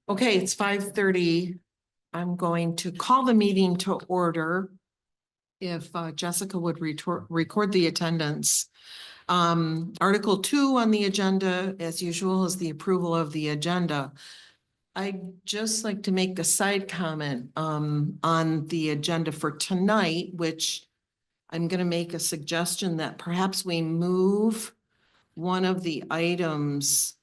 Okay, it's 5:30. I'm going to call the meeting to order. If Jessica would record the attendance. Article 2 on the agenda, as usual, is the approval of the agenda. I'd just like to make a side comment on the agenda for tonight, which I'm going to make a suggestion that perhaps we move one of the items,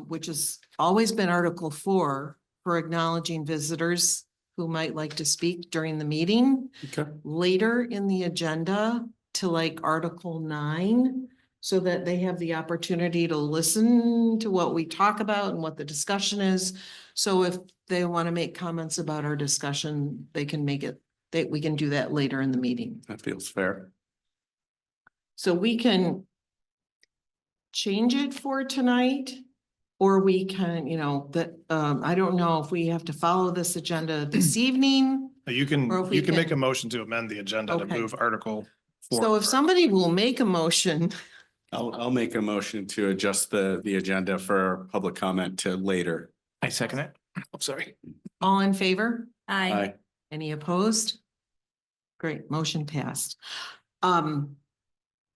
which has always been Article 4, for acknowledging visitors who might like to speak during the meeting. Okay. Later in the agenda to like Article 9, so that they have the opportunity to listen to what we talk about and what the discussion is. So if they want to make comments about our discussion, they can make it, we can do that later in the meeting. That feels fair. So we can change it for tonight, or we can, I don't know if we have to follow this agenda this evening. You can Or if we make a can- motion to amend the agenda to Okay. move Article 4. So if somebody will make a motion, I'll make a motion to adjust the agenda for public comment to later. I second it. I'm sorry. all in favor? Aye. Any opposed? Great, motion passed.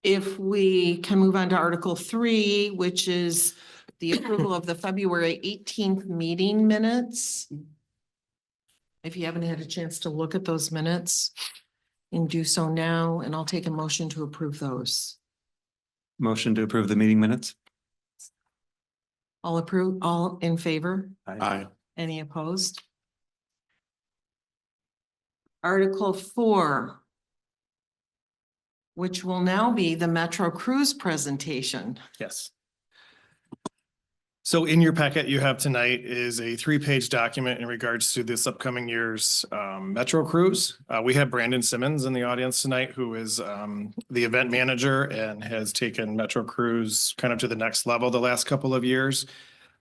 If we can move on to Article 3, which is the approval of the February 18th meeting minutes. If you haven't had a chance to look at those minutes, and do so now, and I'll take a motion to approve those. Motion to approve the meeting minutes? All in favor? Aye. Any opposed? Article 4, which will now be the Metro Cruise presentation. Yes. So in your packet you have tonight is a 3-page document in regards to this upcoming year's Metro Cruise. We have Brandon Simmons in the audience tonight, who is the event manager and has taken Metro Cruise kind of to the next level the last couple of years.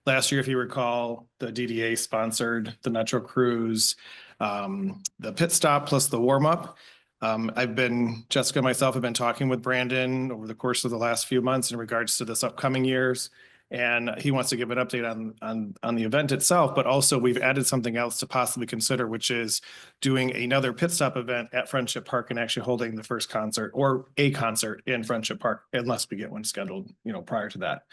Last year, if you recall, the DDA sponsored the Metro Cruise, the pit stop plus the warm up. Jessica and myself have been talking with Brandon over the course of the last few months in regards to this upcoming year's. And he wants to give an update on the event itself, but also we've added something else to possibly consider, which is doing another pit stop event at Friendship Park and actually holding the first concert or a concert in Friendship Park, unless we get one scheduled, prior to that.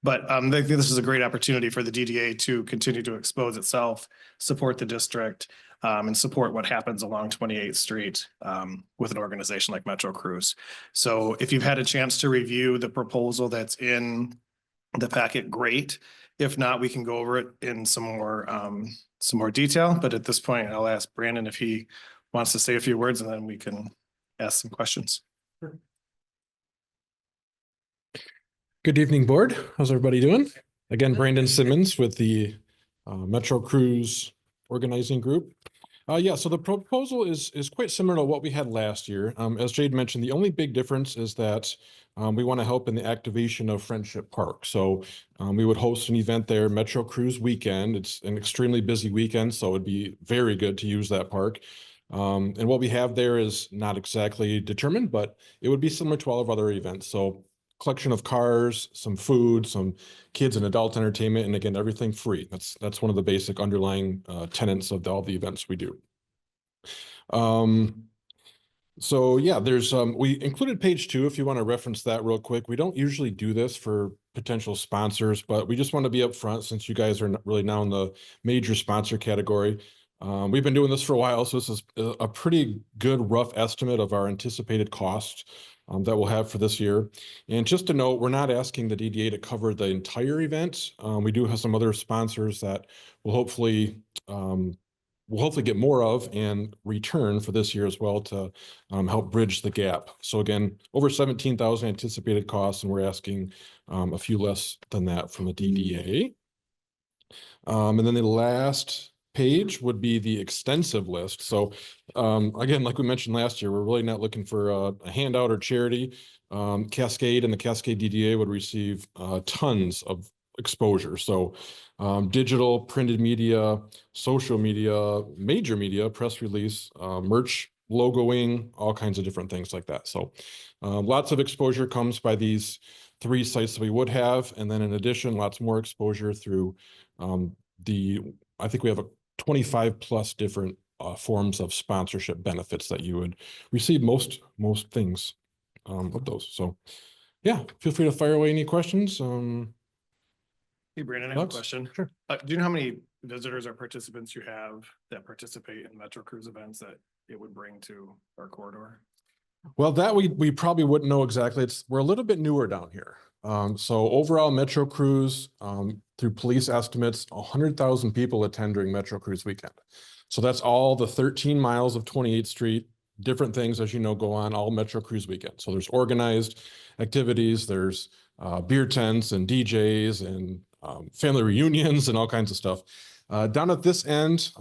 But I think this is a great opportunity for the DDA to continue to expose itself, support the district, and support what happens along 28th Street with an organization like Metro Cruise. So if you've had a chance to review the proposal that's in the packet, great. If not, we can go over it in some more detail. But at this point, I'll ask Brandon if he wants to say a few words, and then we can ask some questions. Good evening, board. How's everybody doing? Again, Brandon Simmons with the Metro Cruise organizing group. So the proposal is quite similar to what we had last year. As Jade mentioned, the only big difference is that we want to help in the activation of Friendship Park. So we would host an event there, Metro Cruise Weekend. It's an extremely busy weekend, so it'd be very good to use that park. And what we have there is not exactly determined, but it would be similar to all of other events. So collection of cars, some food, some kids and adult entertainment, and again, everything free. That's one of the basic underlying tenets of all the events we do. So yeah, there's we included page 2 if you want to reference that real quick. We don't usually do this for potential sponsors, but we just want to be upfront since you guys are really now in the major sponsor category. We've been doing this for a while, so this is a pretty good rough estimate of our anticipated cost that we'll have for this year. And just to note, we're not asking the DDA to cover the entire event. We do have some other sponsors that will hopefully get more of and return for this year as well to help bridge the gap. So again, over 17,000 anticipated costs, and we're asking a few less than that from the DDA. And then the last page would be the extensive list. So again, like we mentioned last year, we're really not looking for a handout or charity. Cascade and the Cascade DDA would receive tons of exposure. So digital, printed media, social media, major media, press release, merch, logoing, all kinds of different things like that. So lots of exposure comes by these 3 sites that we would have. And then in addition, lots more exposure through I think we have a 25 plus different forms of sponsorship benefits that you would receive most things with those. So yeah, feel free to fire away any questions. Hey, Brandon, I have a Thoughts? question. Sure. Do you know how many visitors or participants you have that participate in Metro Cruise events that it would bring to our corridor? Well, that we probably wouldn't know exactly. We're a little bit newer down here. So overall Metro Cruise, through police estimates, 100,000 people attend during Metro Cruise weekend. So that's all the 13 miles of 28th Street, different things, as you know, go on all Metro Cruise weekend. So there's organized activities, there's beer tents and DJs and family reunions and all kinds of stuff. Down at this end,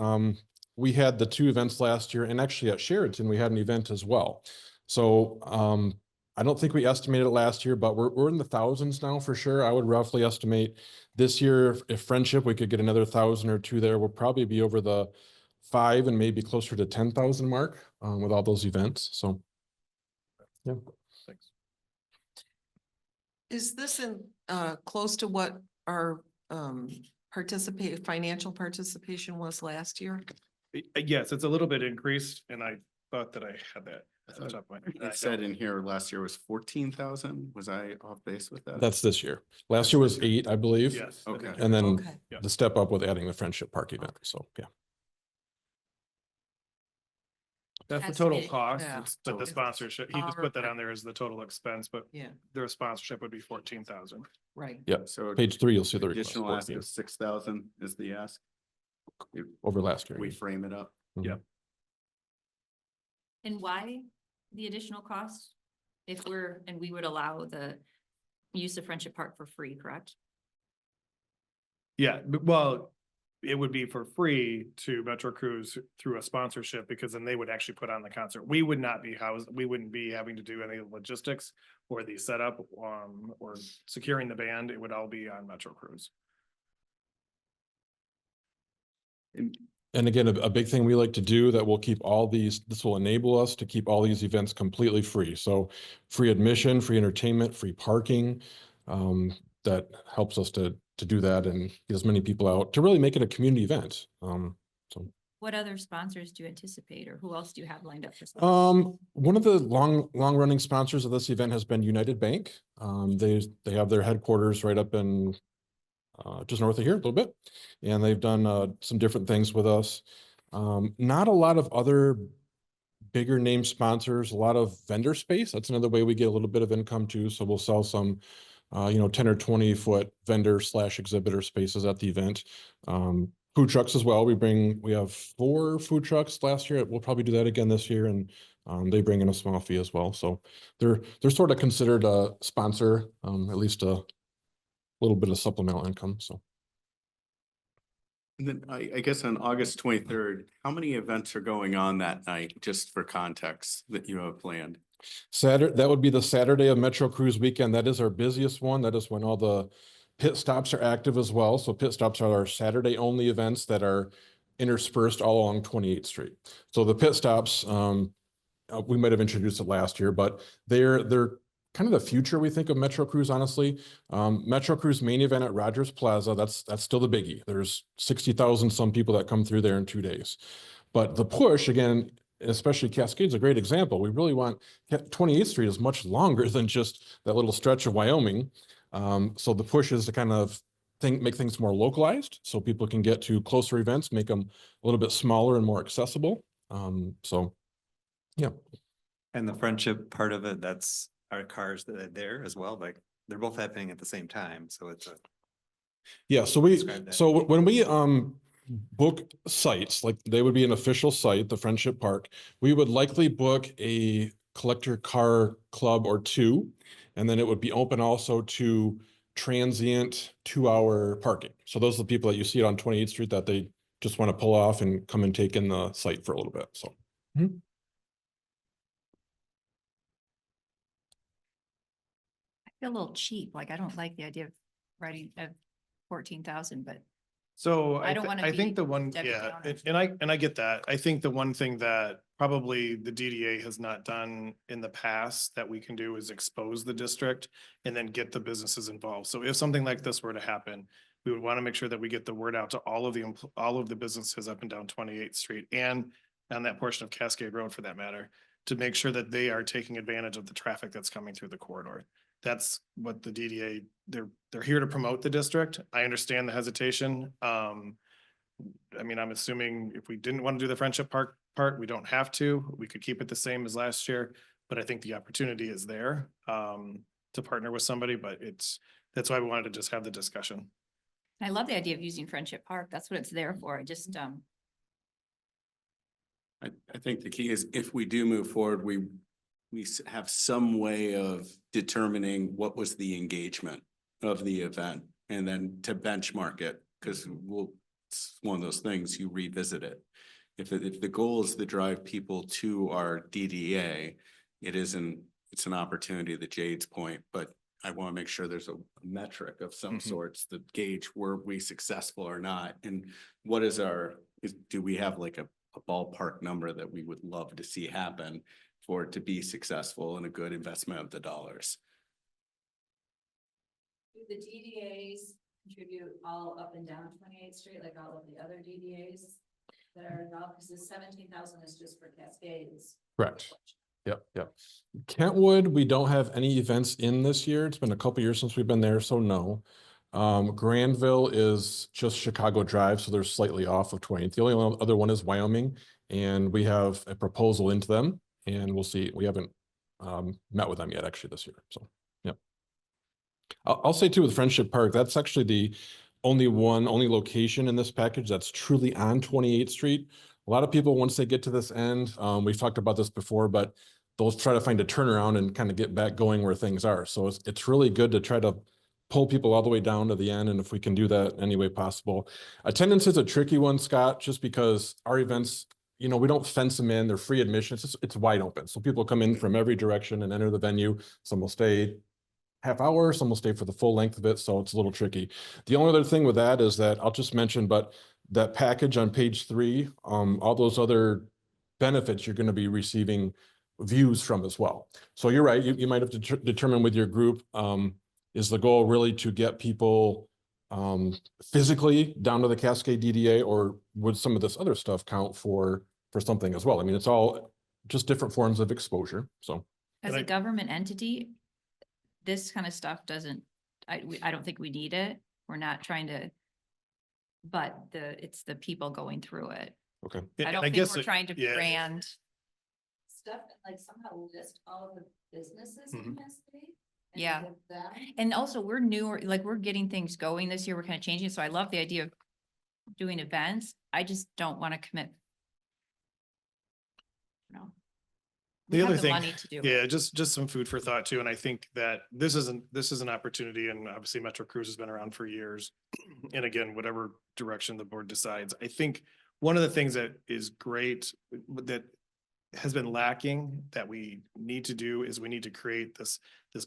we had the 2 events last year, and actually at Sheraton, we had an event as well. So I don't think we estimated it last year, but we're in the thousands now for sure. I would roughly estimate this year, if Friendship, we could get another 1,000 or 2 there, we'll probably be over the 5 and maybe closer to 10,000 mark with all those events. So yeah. Thanks. Is this in close to what our financial participation was last year? Yes, it's a little bit increased, and I thought that I had that at the top of my head. It said in here last year was 14,000. Was I off base with that? That's this year. Last year was 8, I believe. Yes. I think Okay. you're And then Okay. Yeah. the step up with adding the Friendship Park event. So yeah. That's the That's total it. cost, Yeah. but the sponsorship, he just put that Okay. on there as the total expense, but Yeah, their sponsorship would be 14,000. right. Yeah. So Page 3, you'll see the request. additional ask 14 of 6,000 is the ask. If over last year. we frame it up. Yeah. And why the additional cost? If we would allow the use of Friendship Park for free, correct? Yeah, well, it would be for free to Metro Cruise through a sponsorship, because then they would actually put on the concert. We would not be housed, we wouldn't be having to do any logistics or the setup, or securing the band. It would all be on Metro Cruise. And again, a big thing we like to do that will keep all these, this will enable us to keep all these events completely free. So free admission, free entertainment, free parking. That helps us to do that and get as many people out to really make it a community event. So What other sponsors do you anticipate, or who else do you have lined up for? one of the long running sponsors of this event has been United Bank. They have their headquarters right up in just north of here a little bit, and they've done some different things with us. Not a lot of other bigger name sponsors, a lot of vendor space. That's another way we get a little bit of income too. So we'll sell some 10 or 20 foot vendor / exhibitor spaces at the event. Food trucks as well. We have 4 food trucks last year. We'll probably do that again this year, and they bring in a small fee as well. So they're sort of considered a sponsor, at least a little bit of supplemental income. So And then I guess on August 23rd, how many events are going on that night, just for context that you have planned? Saturday, that would be the Saturday of Metro Cruise weekend. That is our busiest one. That is when all the pit stops are active as well. So pit stops are our Saturday only events that are interspersed all along 28th Street. So the pit stops, we might have introduced it last year, but they're kind of the future, we think, of Metro Cruise, honestly. Metro Cruise main event at Rogers Plaza, that's still the biggie. There's 60,000 some people that come through there in 2 days. But the push, again, especially Cascade's a great example. We really want 28th Street is much longer than just that little stretch of Wyoming. So the push is to kind of make things more localized so people can get to closer events, make them a little bit smaller and more accessible. So yeah. And the Friendship part of it, that's our cars that are there as well. Like they're both happening at the same time. So it's Yeah, so Describe that. when we book sites, like they would be an official site, the Friendship Park, we would likely book a collector car club or 2, and then it would be open also to transient 2-hour parking. So those are the people that you see on 28th Street that they just want to pull off and come and take in the site for a little bit. So I feel a little cheap, like I don't like the idea of writing of 14,000, but So I don't wanna I think be the one, Debbie yeah, Downer. and I get that. I think the one thing that probably the DDA has not done in the past that we can do is expose the district and then get the businesses involved. So if something like this were to happen, we would want to make sure that we get the word out to all of all of the businesses up and down 28th Street and on that portion of Cascade Road for that matter, to make sure that they are taking advantage of the traffic that's coming through the corridor. That's what the DDA, they're here to promote the district. I understand the hesitation. I mean, I'm assuming if we didn't want to do the Friendship Park part, we don't have to. We could keep it the same as last year. But I think the opportunity is there to partner with somebody, but that's why we wanted to just have the discussion. I love the idea of using Friendship Park. That's what it's there for. I just, I think the key is if we do move forward, we have some way of determining what was the engagement of the event and then to benchmark it, because it's one of those things, you revisit it. If the goal is to drive people to our DDA, it's an opportunity, the Jade's point, but I want to make sure there's a metric of some sorts that gauge were we successful or not, and what is do we have like a ballpark number that we would love to see happen for it to be successful and a good investment of the dollars. Do the DDAs contribute all up and down 28th Street, like all of the other DDAs that are involved? Because the 17,000 is just for Cascades. Correct. Yep. Kentwood, we don't have any events in this year. It's been a couple years since we've been there, so no. Granville is just Chicago Drive, so they're slightly off of 20th. The only other one is Wyoming, and we have a proposal into them, and we'll see. We haven't met with them yet actually this year, so yeah. I'll say too with Friendship Park, that's actually the only location in this package that's truly on 28th Street. A lot of people, once they get to this end, we've talked about this before, but they'll try to find a turnaround and kind of get back going where things are. So it's really good to try to pull people all the way down to the end. And if we can do that any way possible. Attendance is a tricky one, Scott, just because our events, we don't fence them in, they're free admission. It's wide open. So people come in from every direction and enter the venue. Some will stay half hour, some will stay for the full length of it. So it's a little tricky. The only other thing with that is that I'll just mention, but that package on page 3, all those other benefits you're going to be receiving views from as well. So you're right. You might have to determine with your group, is the goal really to get people physically down to the Cascade DDA, or would some of this other stuff count for something as well? I mean, it's all just different forms of exposure. So as a government entity, this kind of stuff I don't think we need it. We're not trying to, but it's the people going through it. okay. I don't think we're trying to brand. Stuff and like somehow list all of the businesses in Cascade. and Yeah. give them- And also we're newer, like we're getting things going this year. We're kind of changing. So I love the idea of doing events. I just don't want to commit. No. The other thing, Money to do it. yeah, just some food for thought too. And I think that this is an opportunity, and obviously Metro Cruise has been around for years. And again, whatever direction the board decides, I think one of the things that is great that has been lacking that we need to do is we need to create this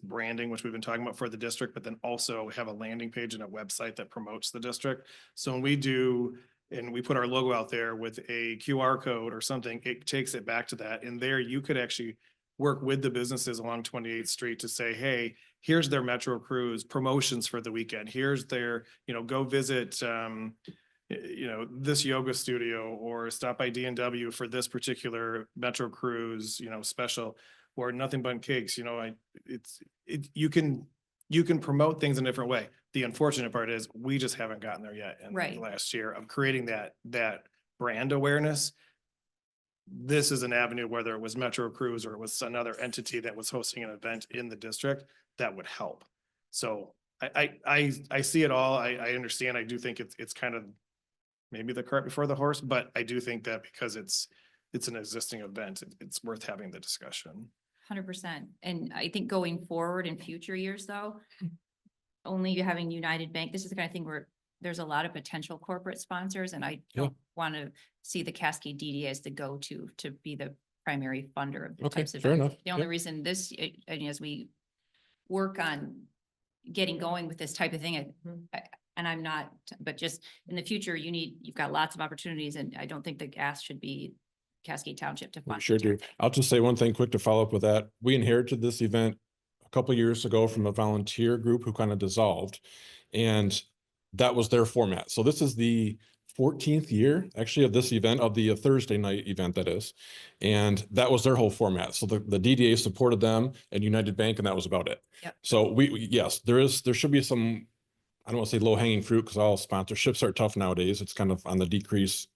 branding, which we've been talking about for the district, but then also have a landing page and a website that promotes the district. So when we do, and we put our logo out there with a QR code or something, it takes it back to that. And there you could actually work with the businesses along 28th Street to say, hey, here's their Metro Cruise promotions for the weekend. Here's their, go visit, this yoga studio, or stop by D&W for this particular Metro Cruise, special, or Nothing But Cakes. You can promote things in a different way. The unfortunate part is we just haven't gotten there yet in Right. the last year of creating that brand awareness. This is an avenue, whether it was Metro Cruise or it was another entity that was hosting an event in the district, that would help. So I see it all. I understand. I do think it's kind of maybe the cart before the horse, but I do think that because it's an existing event, it's worth having the discussion. 100%. And I think going forward in future years though, only having United Bank, this is the kind of thing where there's a lot of potential corporate sponsors, and I don't want to see the Cascade DDA as the go-to to be the primary funder of the Okay, types of fair events. enough. The only reason as we work on getting going with this type of thing, And I'm not, but just in the future, you've got lots of opportunities and I don't think the ask should be Cascade Township to We fund. sure do. I'll just say one thing quick to follow up with that. We inherited this event a couple of years ago from a volunteer group who kind of dissolved. And that was their format. So this is the 14th year actually of this event, of the Thursday night event that is. And that was their whole format. So the DDA supported them and United Bank, and that was about it. Yep. So yes, there should be some, I don't want to say low hanging fruit because all sponsorships are tough nowadays. It's kind of on the decrease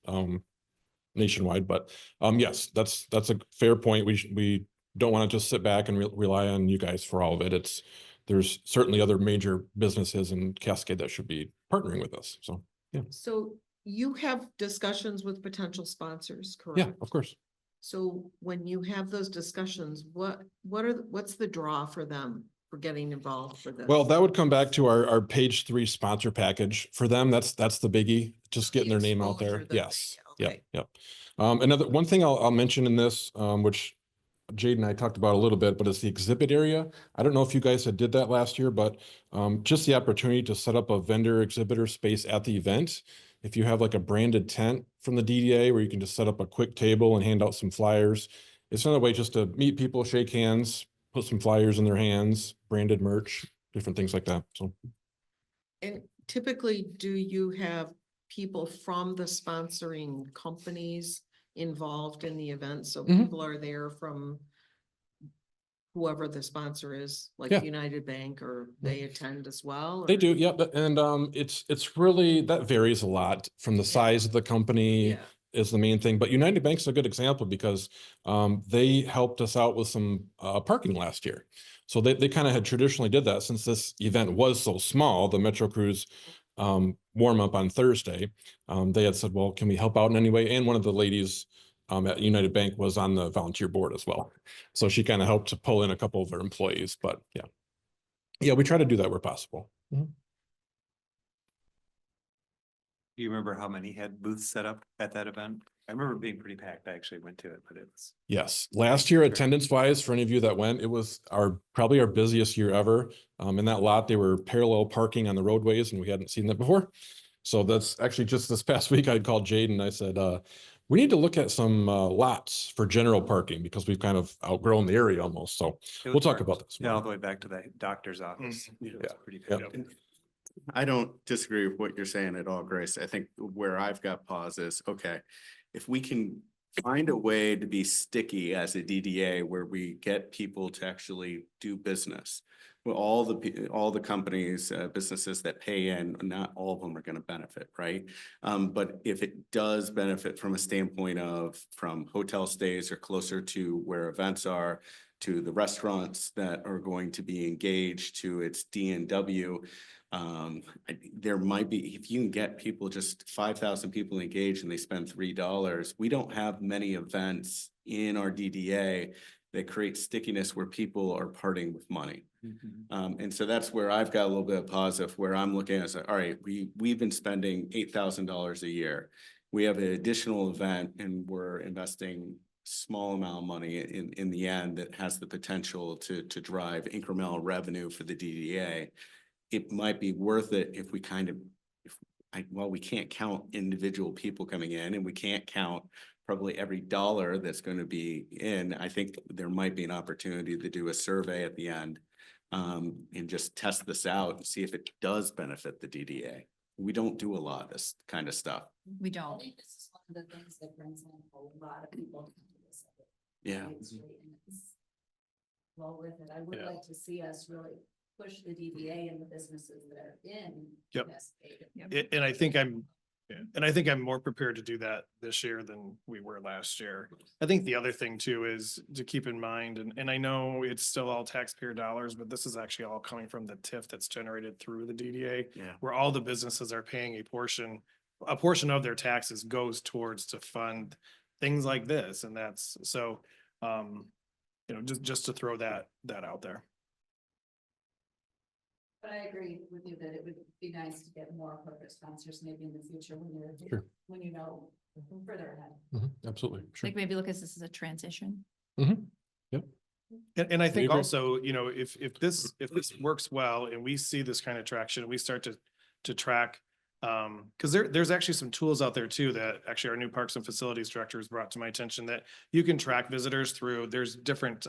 nationwide, but yes, that's a fair point. We don't want to just sit back and rely on you guys for all of it. There's certainly other major businesses in Cascade that should be partnering with us. So So you have discussions with potential sponsors, yeah, correct? of course. So when you have those discussions, what's the draw for them for getting involved for this? Well, that would come back to our page 3 sponsor package for them. That's the biggie, just getting their name out there. Exposure that they Yes. get, Yep. okay. Yep. Another one thing I'll mention in this, which Jade and I talked about a little bit, but it's the exhibit area. I don't know if you guys had did that last year, but just the opportunity to set up a vendor exhibitor space at the event. If you have like a branded tent from the DDA where you can just set up a quick table and hand out some flyers. It's another way just to meet people, shake hands, put some flyers in their hands, branded merch, different things like that. So And typically, do you have people from the sponsoring companies involved in the event? So Mhm. people are there from whoever the sponsor is, like Yeah. United Bank, or they attend as well? they or- do, yeah. And it's really, that varies a lot from the size of the company. Yeah. Is the main thing, but United Bank's a good example because they helped us out with some parking last year. So they kind of had traditionally did that since this event was so small, the Metro Cruise warm up on Thursday. They had said, well, can we help out in any way? And one of the ladies at United Bank was on the volunteer board as well. So she kind of helped to pull in a couple of their employees, but yeah, we try to do that where possible. Mhm. Do you remember how many had booths set up at that event? I remember it being pretty packed. I actually went to it, but it was. Yes, last year attendance wise, for any of you that went, it was probably our busiest year ever. In that lot, they were parallel parking on the roadways and we hadn't seen that before. So that's actually just this past week, I called Jade and I said, we need to look at some lots for general parking because we've kind of outgrown the area almost. So It we'll was talk parked, about this. Yeah, all the way back to the doctor's office. It was Yeah. pretty Yep. packed. I don't disagree with what you're saying at all, Grace. I think where I've got pause is, okay, if we can find a way to be sticky as a DDA where we get people to actually do business. Well, all the companies, businesses that pay in, not all of them are going to benefit, right? But if it does benefit from a standpoint of from hotel stays or closer to where events are, to the restaurants that are going to be engaged, to its D&W, there might be, if you can get people, just 5,000 people engaged and they spend $3, we don't have many events in our DDA that create stickiness where people are parting with money. And so that's where I've got a little bit of positive, where I'm looking at, all right, we've been spending $8,000 a year. We have an additional event and we're investing small amount of money in the end that has the potential to drive incremental revenue for the DDA. It might be worth it if we kind of, well, we can't count individual people coming in and we can't count probably every dollar that's going to be in. I think there might be an opportunity to do a survey at the end and just test this out and see if it does benefit the DDA. We don't do a lot of this kind of stuff. We I don't. think this is one of the things that brings in a lot of people. to this event. Yeah. Main Street, and it's well with it. I would Yeah. like to see us really push the DDA and the businesses that are in. Yep. Cascade. And I think I'm more prepared to do that this year than we were last year. I think the other thing too is to keep in mind, and I know it's still all taxpayer dollars, but this is actually all coming from the TIF that's generated through the DDA. Yeah. Where all the businesses are paying a portion of their taxes goes towards to fund things like this. And that's so, just to throw that out there. But I agree with you that it would be nice to get more corporate sponsors maybe in the future when Sure. when you know further ahead. Absolutely. Sure. Like maybe look at this as a transition. And I think agree. also, if this works well and we see this kind of traction, we start to to track. Cause there's actually some tools out there too that actually our new Parks and Facilities Director has brought to my attention that you can track visitors through, there's different,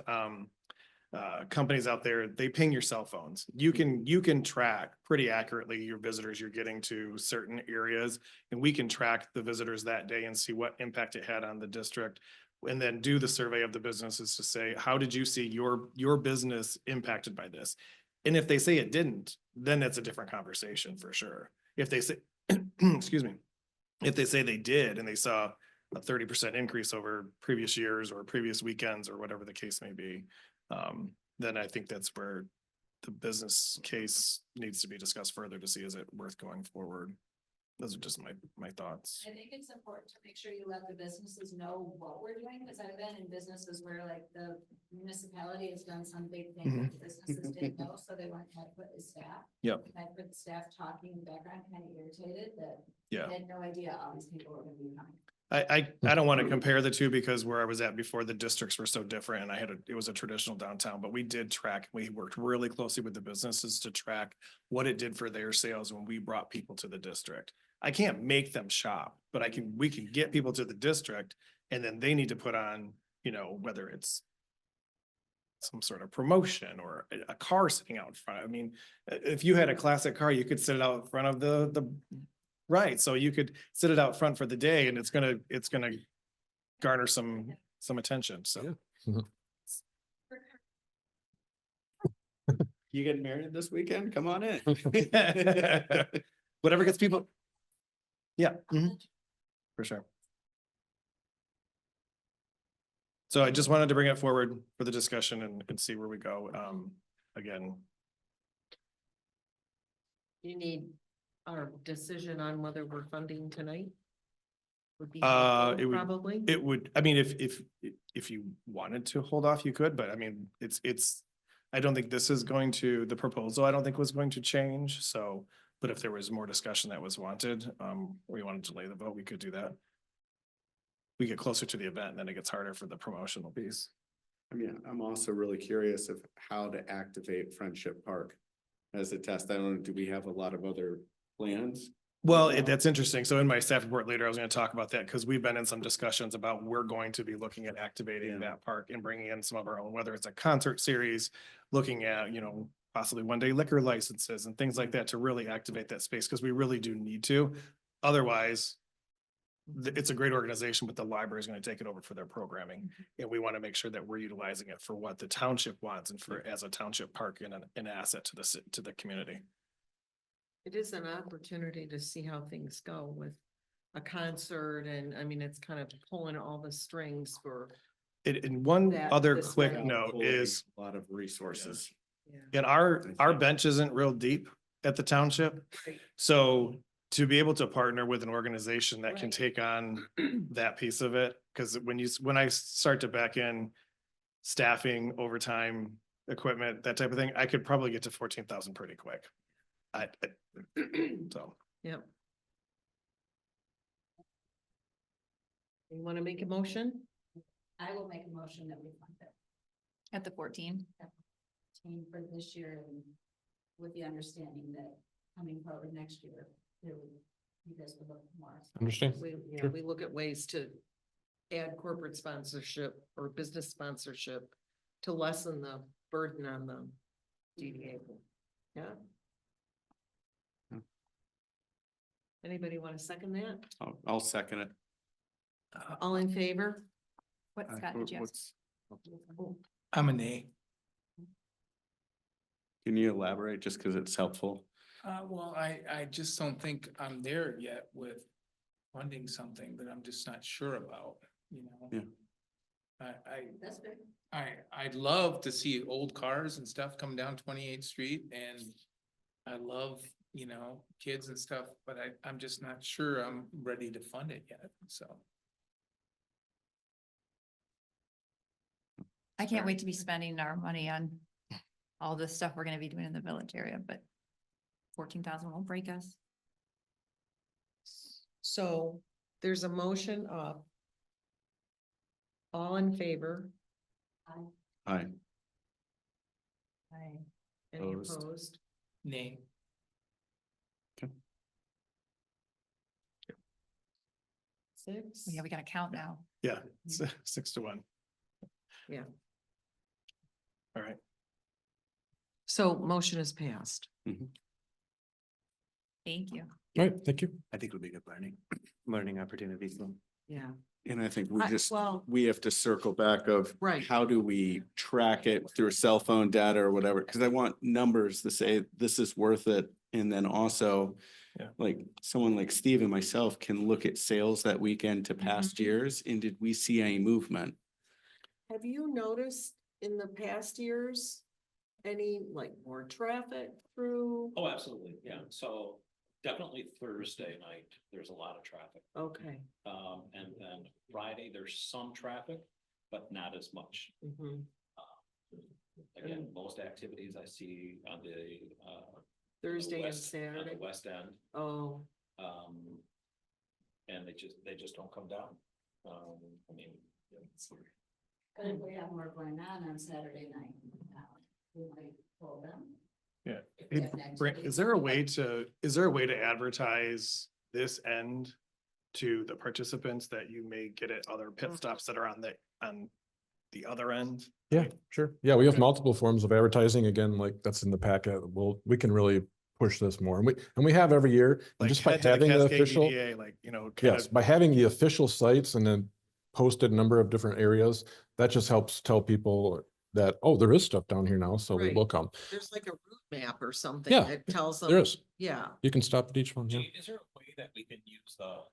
companies out there, they ping your cell phones. You can track pretty accurately your visitors you're getting to certain areas. And we can track the visitors that day and see what impact it had on the district. And then do the survey of the businesses to say, how did you see your business impacted by this? And if they say it didn't, then it's a different conversation for sure. If they say, excuse me, if they say they did and they saw a 30% increase over previous years or previous weekends or whatever the case may be, then I think that's where the business case needs to be discussed further to see, is it worth going forward? Those are just my thoughts. I think it's important to make sure you let the businesses know what we're doing, because I've been in businesses where like the municipality has done some big thing that the businesses didn't know, so they weren't had put the staff. Yep. I put staff talking in the background, kind of irritated that Yeah. they had no idea all these people were gonna be coming. I don't want to compare the two because where I was at before, the districts were so different and it was a traditional downtown, but we did track, we worked really closely with the businesses to track what it did for their sales when we brought people to the district. I can't make them shop, but we can get people to the district and then they need to put on, whether it's some sort of promotion or a car sitting out in front. I mean, if you had a classic car, you could sit it out in front of the right, so you could sit it out front for the day and it's gonna garner some attention, so. You getting married this weekend? Come on in. Whatever gets people. Yeah, for sure. So I just wanted to bring it forward for the discussion and see where we go. Again, You need our decision on whether we're funding tonight? Would be it helpful, would- probably. it would, I mean, if you wanted to hold off, you could, but I mean, I don't think this is going to, the proposal, I don't think was going to change, so, but if there was more discussion that was wanted, we wanted to delay the vote, we could do that. We get closer to the event, and then it gets harder for the promotional piece. I mean, I'm also really curious of how to activate Friendship Park as a test. I don't know, do we have a lot of other plans? Well, that's interesting. So in my staff report later, I was going to talk about that because we've been in some discussions about we're going to be looking at activating Yeah. that park and bringing in some of our own, whether it's a concert series, looking at, possibly one-day liquor licenses and things like that to really activate that space because we really do need to. Otherwise, it's a great organization, but the library is going to take it over for their programming. And we want to make sure that we're utilizing it for what the township wants and for as a township park and an asset to the community. It is an opportunity to see how things go with a concert and I mean, it's kind of pulling all the strings for. And one That other this quick way. note is, A lot of resources. Yeah. and our bench isn't real deep at the township. Right. So to be able to partner with an organization that can Right. take on that piece of it, because when I start to back in staffing, overtime, equipment, that type of thing, I could probably get to 14,000 pretty quick. So. Yep. You want to make a motion? I will make a motion that we fund it. At the 14. Team for this year and with the understanding that coming forward next year, you guys will look more. Understand? Sure. We look at ways to add corporate sponsorship or business sponsorship to lessen the burden on the DDA. Yeah. Anybody want to second that? I'll second it. All in favor? What, Scott, did you ask? What's- I'm a nay. Can you elaborate just because it's helpful? Well, I just don't think I'm there yet with funding something that I'm just not sure about, Yeah. That's good. I'd love to see old cars and stuff come down 28th Street and I love, kids and stuff, but I'm just not sure I'm ready to fund it yet, so. I can't wait to be spending our money on all the stuff we're gonna be doing in the village area, but 14,000 won't break us. So there's a motion up. All in favor? Aye. Any Opposed. opposed? Nay. 6? Yeah, we gotta count now. Yeah, it's 6-1. Yeah. All right. So motion is passed. Thank you. All right, thank you. I think it'll be good learning opportunities. Yeah, And I think we I- just, well- we have to circle back of right. how do we track it through cell phone data or whatever? Because I want numbers to say this is worth it. And then also, Yeah. like someone like Steve and myself can look at sales that weekend to past years, and did we see any movement? Have you noticed in the past years, any like more traffic through? Oh, absolutely, yeah, so definitely Thursday night, there's a lot of traffic. Okay. And then Friday, there's some traffic, but not as much. Mhm. Again, most activities I see on the Thursday and west- on the Saturday? west end, Oh, and they just don't come down. I mean. But if we have more going on Saturday night, we might pull them. Yeah. If we Hey, have an Brent, activity. is there a way to advertise this end to the participants that you may get at other pit stops that are on the other end? Yeah, sure. Yeah, we have Okay. multiple forms of advertising. Again, like that's in the packet. We can really push this more. And we have every year. And Like just by head to having the Cascade official, DDA, like, kind yes, of, by having the official sites and then posted a number of different areas, that just helps tell people that, oh, there is stuff down here now, so we Right. will come. there's like a route map or something Yeah, that tells them. There is. Yeah, You can stop at each one, yeah. Gee, is there a way that we can use the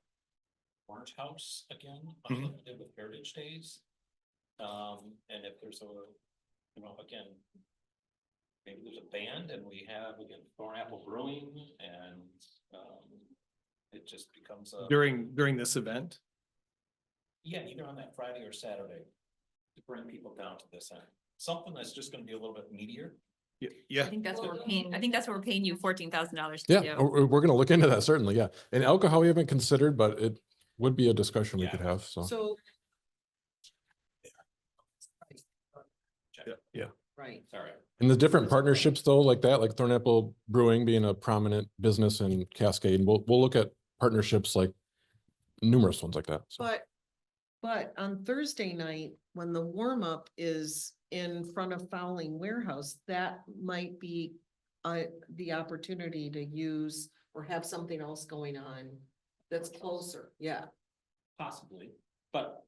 Orange House again, Mhm. like we did with Heritage Days? And if there's again, maybe there's a band and we have, again, Thornapple Brewing and, it just becomes a. during this event. Yeah, either on that Friday or Saturday, to bring people down to this end, something that's just gonna be a little bit meatier. I Yeah, think that's what we're paying, I think that's what we're paying you $14,000 to Yeah, do. we're gonna look into that, certainly, yeah. And alcohol we haven't considered, but it would be a discussion we Yeah. could have, so. so, yeah. right. Sorry. And the different partnerships though, like that, like Thornapple Brewing being a prominent business in Cascade, we'll look at partnerships like numerous ones like that. So. But on Thursday night, when the warm up is in front of Fowling Warehouse, that might be the opportunity to use or have something else going on that's closer. Yeah. Possibly, but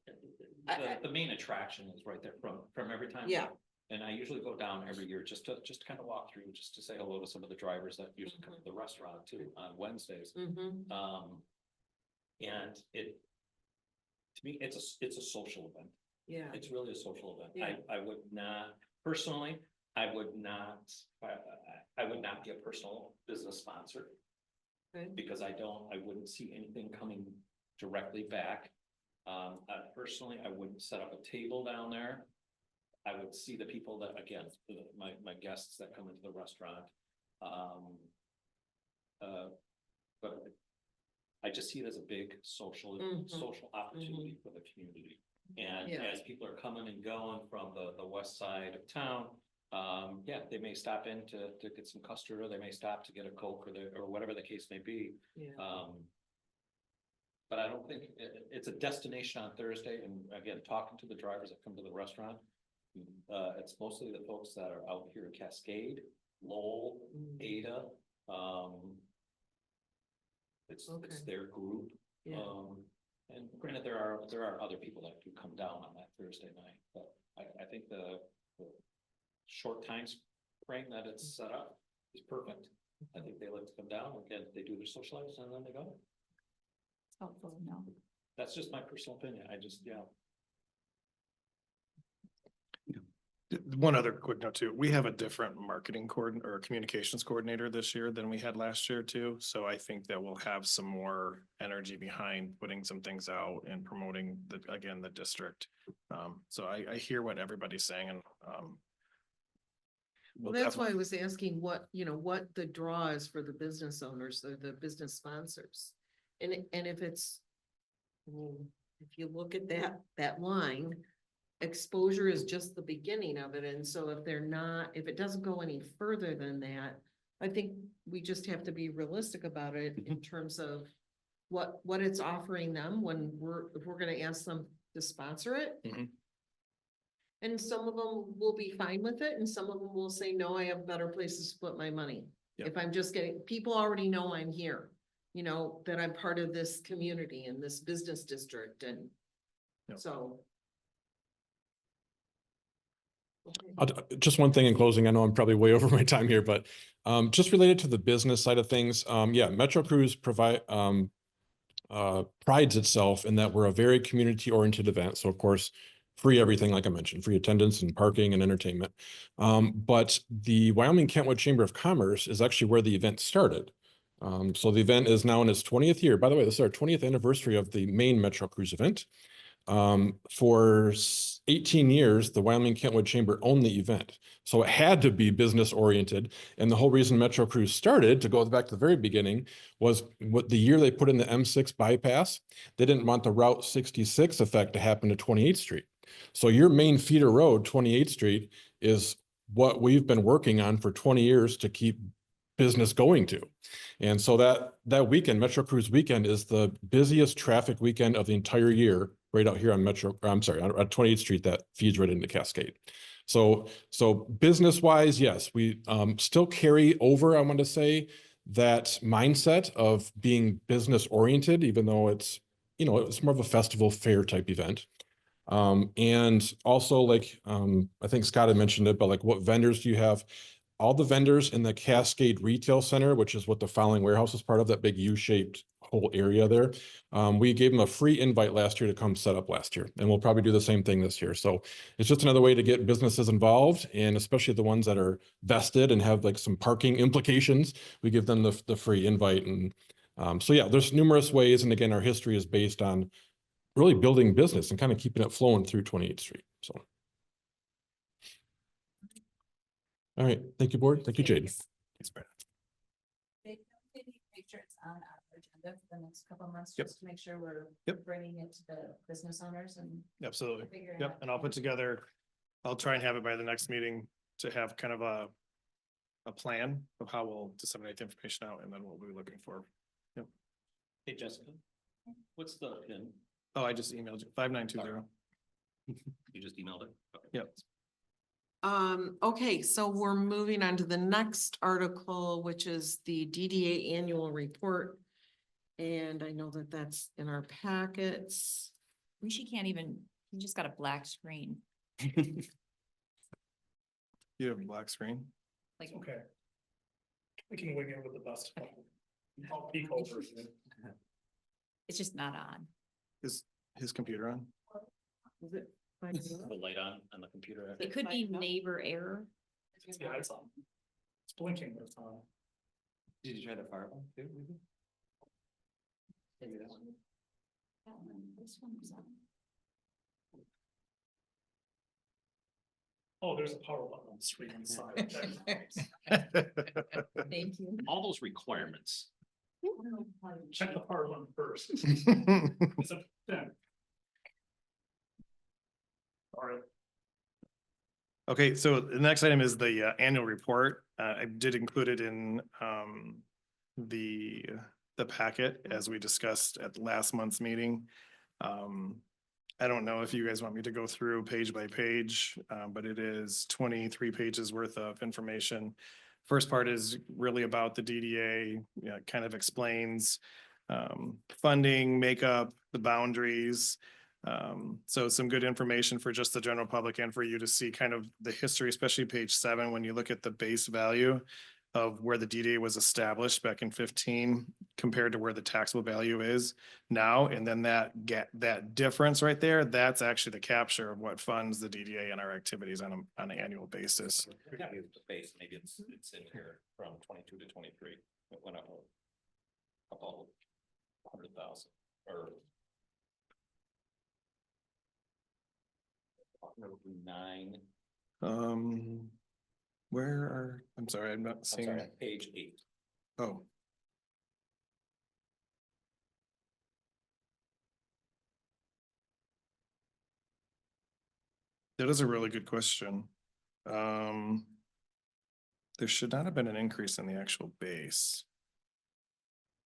I- the main attraction is right there from every time. Yeah. And I usually go down every year just to kind of walk through, just to say hello to some of the drivers that usually come to the restaurant too on Wednesdays. Mm-hmm. And to me, it's a social event. Yeah. It's really a social event. Yeah. I would not, personally, I would not be a personal business sponsor. Okay. Because I wouldn't see anything coming directly back. Personally, I wouldn't set up a table down there. I would see the people that, again, my guests that come into the restaurant. But I just see it as a big social opportunity for the community. And Yeah. as people are coming and going from the west side of town, yeah, they may stop in to get some custard, or they may stop to get a Coke or whatever the case may be. Yeah. But I don't think it's a destination on Thursday. And again, talking to the drivers that come to the restaurant, it's mostly the folks that are out here in Cascade, Lowell, Mm. Ada. It's Okay. their group. Yeah. And granted, there are other people that do come down on that Thursday night, but I think the short time frame that it's set up is perfect. I think they like to come down, again, they do their socialize and then they go. It's helpful to know. That's just my personal opinion. Yeah. One other quick note too, we have a different marketing coordinator or communications coordinator this year than we had last year too. So I think that we'll have some more energy behind putting some things out and promoting the district. So I hear what everybody's saying and, Well, that's why I was asking what the draw is for the business owners, the business sponsors. And if it's, I mean, if you look at that line, exposure is just the beginning of it. And so if it doesn't go any further than that, I think we just have to be realistic about it in terms of what it's offering them when if we're gonna ask them to sponsor it. Mhm. And some of them will be fine with it and some of them will say, no, I have better places to put my money. Yep. If I'm just getting, people already know I'm here, you know, that I'm part of this community and this business district and Yep. so. Okay. Just one thing in closing, I know I'm probably way over my time here, but just related to the business side of things, yeah, Metro Cruise prides itself in that we're a very community-oriented event. So of course, free everything, like I mentioned, free attendance and parking and entertainment. But the Wyoming Kentwood Chamber of Commerce is actually where the event started. So the event is now in its 20th year. By the way, this is our 20th anniversary of the main Metro Cruise event. For 18 years, the Wyoming Kentwood Chamber owned the event. So it had to be business oriented. And the whole reason Metro Cruise started, to go back to the very beginning, was what the year they put in the M6 bypass, they didn't want the Route 66 effect to happen to 28th Street. So your main feeder road, 28th Street, is what we've been working on for 20 years to keep business going to. And so that weekend, Metro Cruise weekend, is the busiest traffic weekend of the entire year, right out here on on 28th Street that feeds right into Cascade. So business wise, yes, we still carry over, I want to say, that mindset of being business oriented, even though it's, you know, it's more of a festival fair type event. And also like, I think Scott had mentioned it, but like what vendors do you have? All the vendors in the Cascade Retail Center, which is what the filing warehouse is part of, that big U-shaped whole area there. We gave them a free invite last year to come set up last year, and we'll probably do the same thing this year. So it's just another way to get businesses involved, and especially the ones that are vested and have like some parking implications, we give them the free invite. And so yeah, there's numerous ways. And again, our history is based on really building business and kind of keeping it flowing through 28th Street. So. All right. Thank you, board. Thank you, Jade. Thanks, Brad. Make sure it's on our agenda for the next couple of months, Yep. just to make sure we're Yep. bringing it to the business owners and Absolutely. figuring Yep. out. And I'll put together, I'll try and have it by the next meeting to have kind of a plan of how we'll disseminate the information out and then what we'll be looking for. Hey, Jessica, what's the pin? Oh, I just emailed you, 5920. You just emailed it? Okay. Yep. Okay, so we're moving on to the next article, which is the DDA annual report. And I know that that's in our packets. She can't even, you just got a black screen. You have a black screen? Like, Okay. We can wing it with the best. I'll peek over. it's just not on. Is his computer on? Is it? The light on the computer. It could be neighbor error. Yeah, it's on. It's blinking, but it's on. Did you try the firewall too? Maybe that one. That one, this one was on. Oh, there's a power button on the screen on the side. Thank you. All those requirements. Check the power button first. All right. Okay, so the next item is the annual report. I did include it in the packet as we discussed at last month's meeting. I don't know if you guys want me to go through page by page, but it is 23 pages worth of information. First part is really about the DDA, kind of explains funding, makeup, the boundaries. So some good information for just the general public and for you to see kind of the history, especially page 7, when you look at the base value of where the DDA was established back in 15 compared to where the taxable value is now. And then that difference right there, that's actually the capture of what funds the DDA and our activities on an annual basis. Yeah, the base, maybe it's in here from 22 to 23. It went up a couple 100,000 or 9. I'm sorry, I'm not I'm seeing. sorry, page 8. Oh. That is a really good question. There should not have been an increase in the actual base.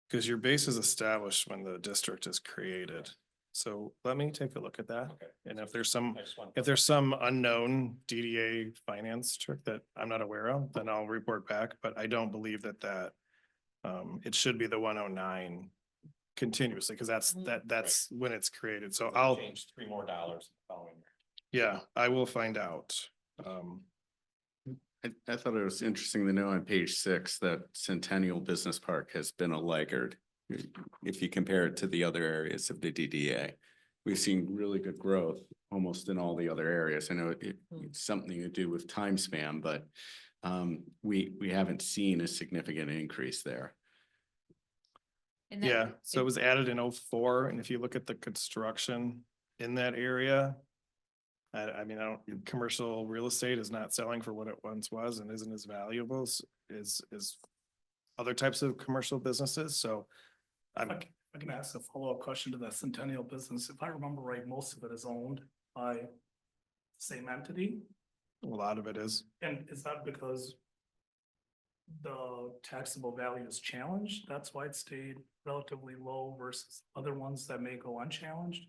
Because your base is established when the district is created. So let me take a look at that. Okay. And if there's some, I just want. if there's some unknown DDA finance trick that I'm not aware of, then I'll report back, but I don't believe that it should be the 109 continuously, because that's when it's created. So I'll, Change $3 more following. yeah, I will find out. I thought it was interesting to know on page 6 that Centennial Business Park has been a laggard. If you compare it to the other areas of the DDA, we've seen really good growth almost in all the other areas. I know it's something to do with time span, but we haven't seen a significant increase there. And that- Yeah, so it was added in 04, and if you look at the construction in that area, I mean, commercial real estate is not selling for what it once was and isn't as valuable as other types of commercial businesses, so If I can ask a follow-up question to that Centennial business. If I remember right, most of it is owned by the same entity. a lot of it is. And is that because the taxable value is challenged? That's why it stayed relatively low versus other ones that may go unchallenged?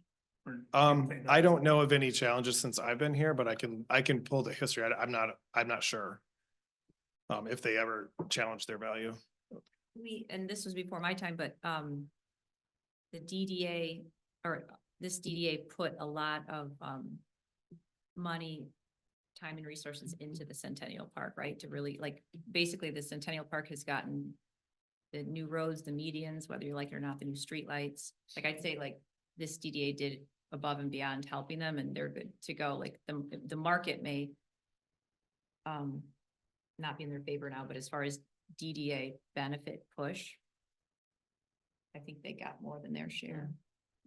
Or do you think I that's- don't know of any challenges since I've been here, but I can pull the history. I'm not sure. If they ever challenge their value. and this was before my time, but, the DDA, or this DDA put a lot of, money, time and resources into the Centennial Park, right? To really, like, basically the Centennial Park has gotten the new roads, the medians, whether you like it or not, the new streetlights. Like, I'd say like this DDA did above and beyond helping them, and they're good to go. Like, the market may not be in their favor now, but as far as DDA benefit push, I think they got more than their share.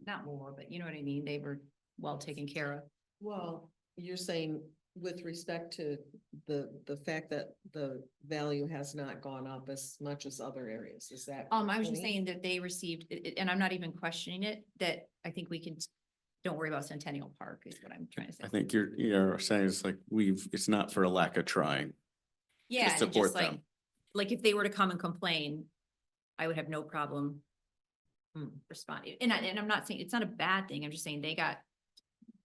Not more, but you know what I mean? They were well taken care of. Well, you're saying with respect to the fact that the value has not gone up as much as other areas, is that? I was just funny? saying that they received, and I'm not even questioning it, that I think we can, don't worry about Centennial Park is what I'm trying to say. I think you're saying it's like it's not for a lack of trying. Yeah, and support just like, them. like if they were to come and complain, I would have no problem responding. And I'm not saying, it's not a bad thing. I'm just saying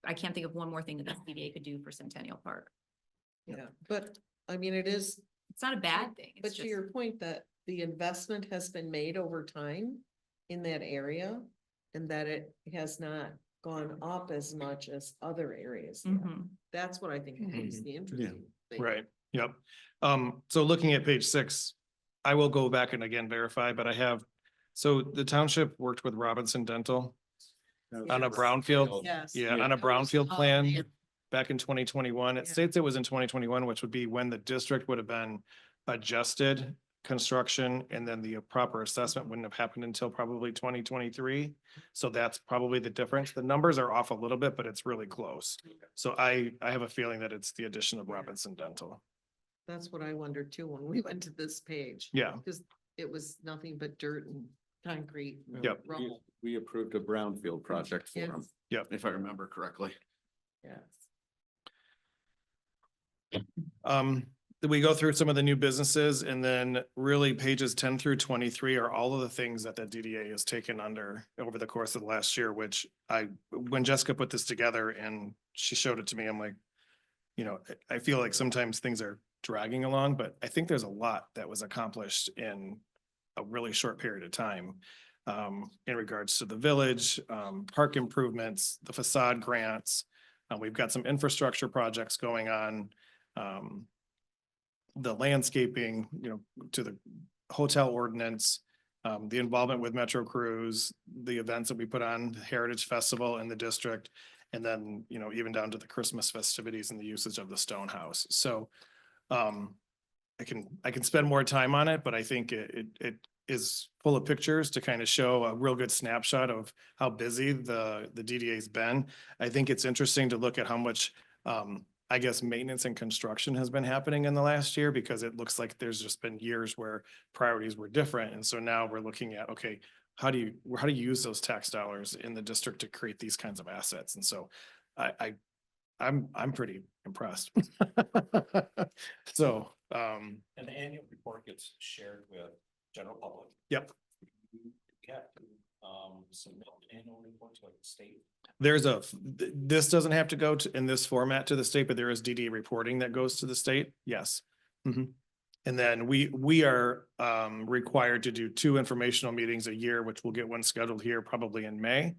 I can't think of one more thing that the CDA could do for Centennial Park. Yeah, but I mean, it is, It's not a bad thing. but It's to just, your point that the investment has been made over time in that area and that it has not gone up as much as other areas. have. Mhm. That's what I think is the interesting thing. Right, yep. So looking at page 6, I will go back and again verify, but so the township worked with Robinson Dental on a brownfield. Yes. Yeah, on a That was- brownfield oh, plan man. back in 2021. It Yeah. states it was in 2021, which would be when the district would have been adjusted construction, and then the proper assessment wouldn't have happened until probably 2023. So that's probably the difference. The numbers are off a little bit, but it's really close. So I have a feeling that it's the addition of Robinson Dental. That's what I wondered too, when we went to this page. Yeah. Because it was nothing but dirt and concrete. and Yep. rubble. We approved a brownfield project for them. Yes. Yep. If I remember correctly. Yes. We go through some of the new businesses, and then really pages 10 through 23 are all of the things that the DDA has taken under over the course of the last year, which when Jessica put this together and she showed it to me, I'm like, I feel like sometimes things are dragging along, but I think there's a lot that was accomplished in a really short period of time. In regards to the village, park improvements, the facade grants. We've got some infrastructure projects going on. The landscaping, to the hotel ordinance, the involvement with Metro Cruise, the events that we put on, the Heritage Festival in the district, and then, even down to the Christmas festivities and the usage of the Stone House. So I can spend more time on it, but I think it is full of pictures to kind of show a real good snapshot of how busy the DDA's been. I think it's interesting to look at how much I guess maintenance and construction has been happening in the last year, because it looks like there's just been years where priorities were different. And so now we're looking at, okay, how do you use those tax dollars in the district to create these kinds of assets? And so I'm pretty impressed. So, And the annual report gets shared with general public. yep. you have to, submit an annual report to like the state? There's this doesn't have to go to, in this format to the state, but there is DD reporting that goes to the state. Yes. Mhm. And then we are required to do 2 informational meetings a year, which we'll get one scheduled here probably in May.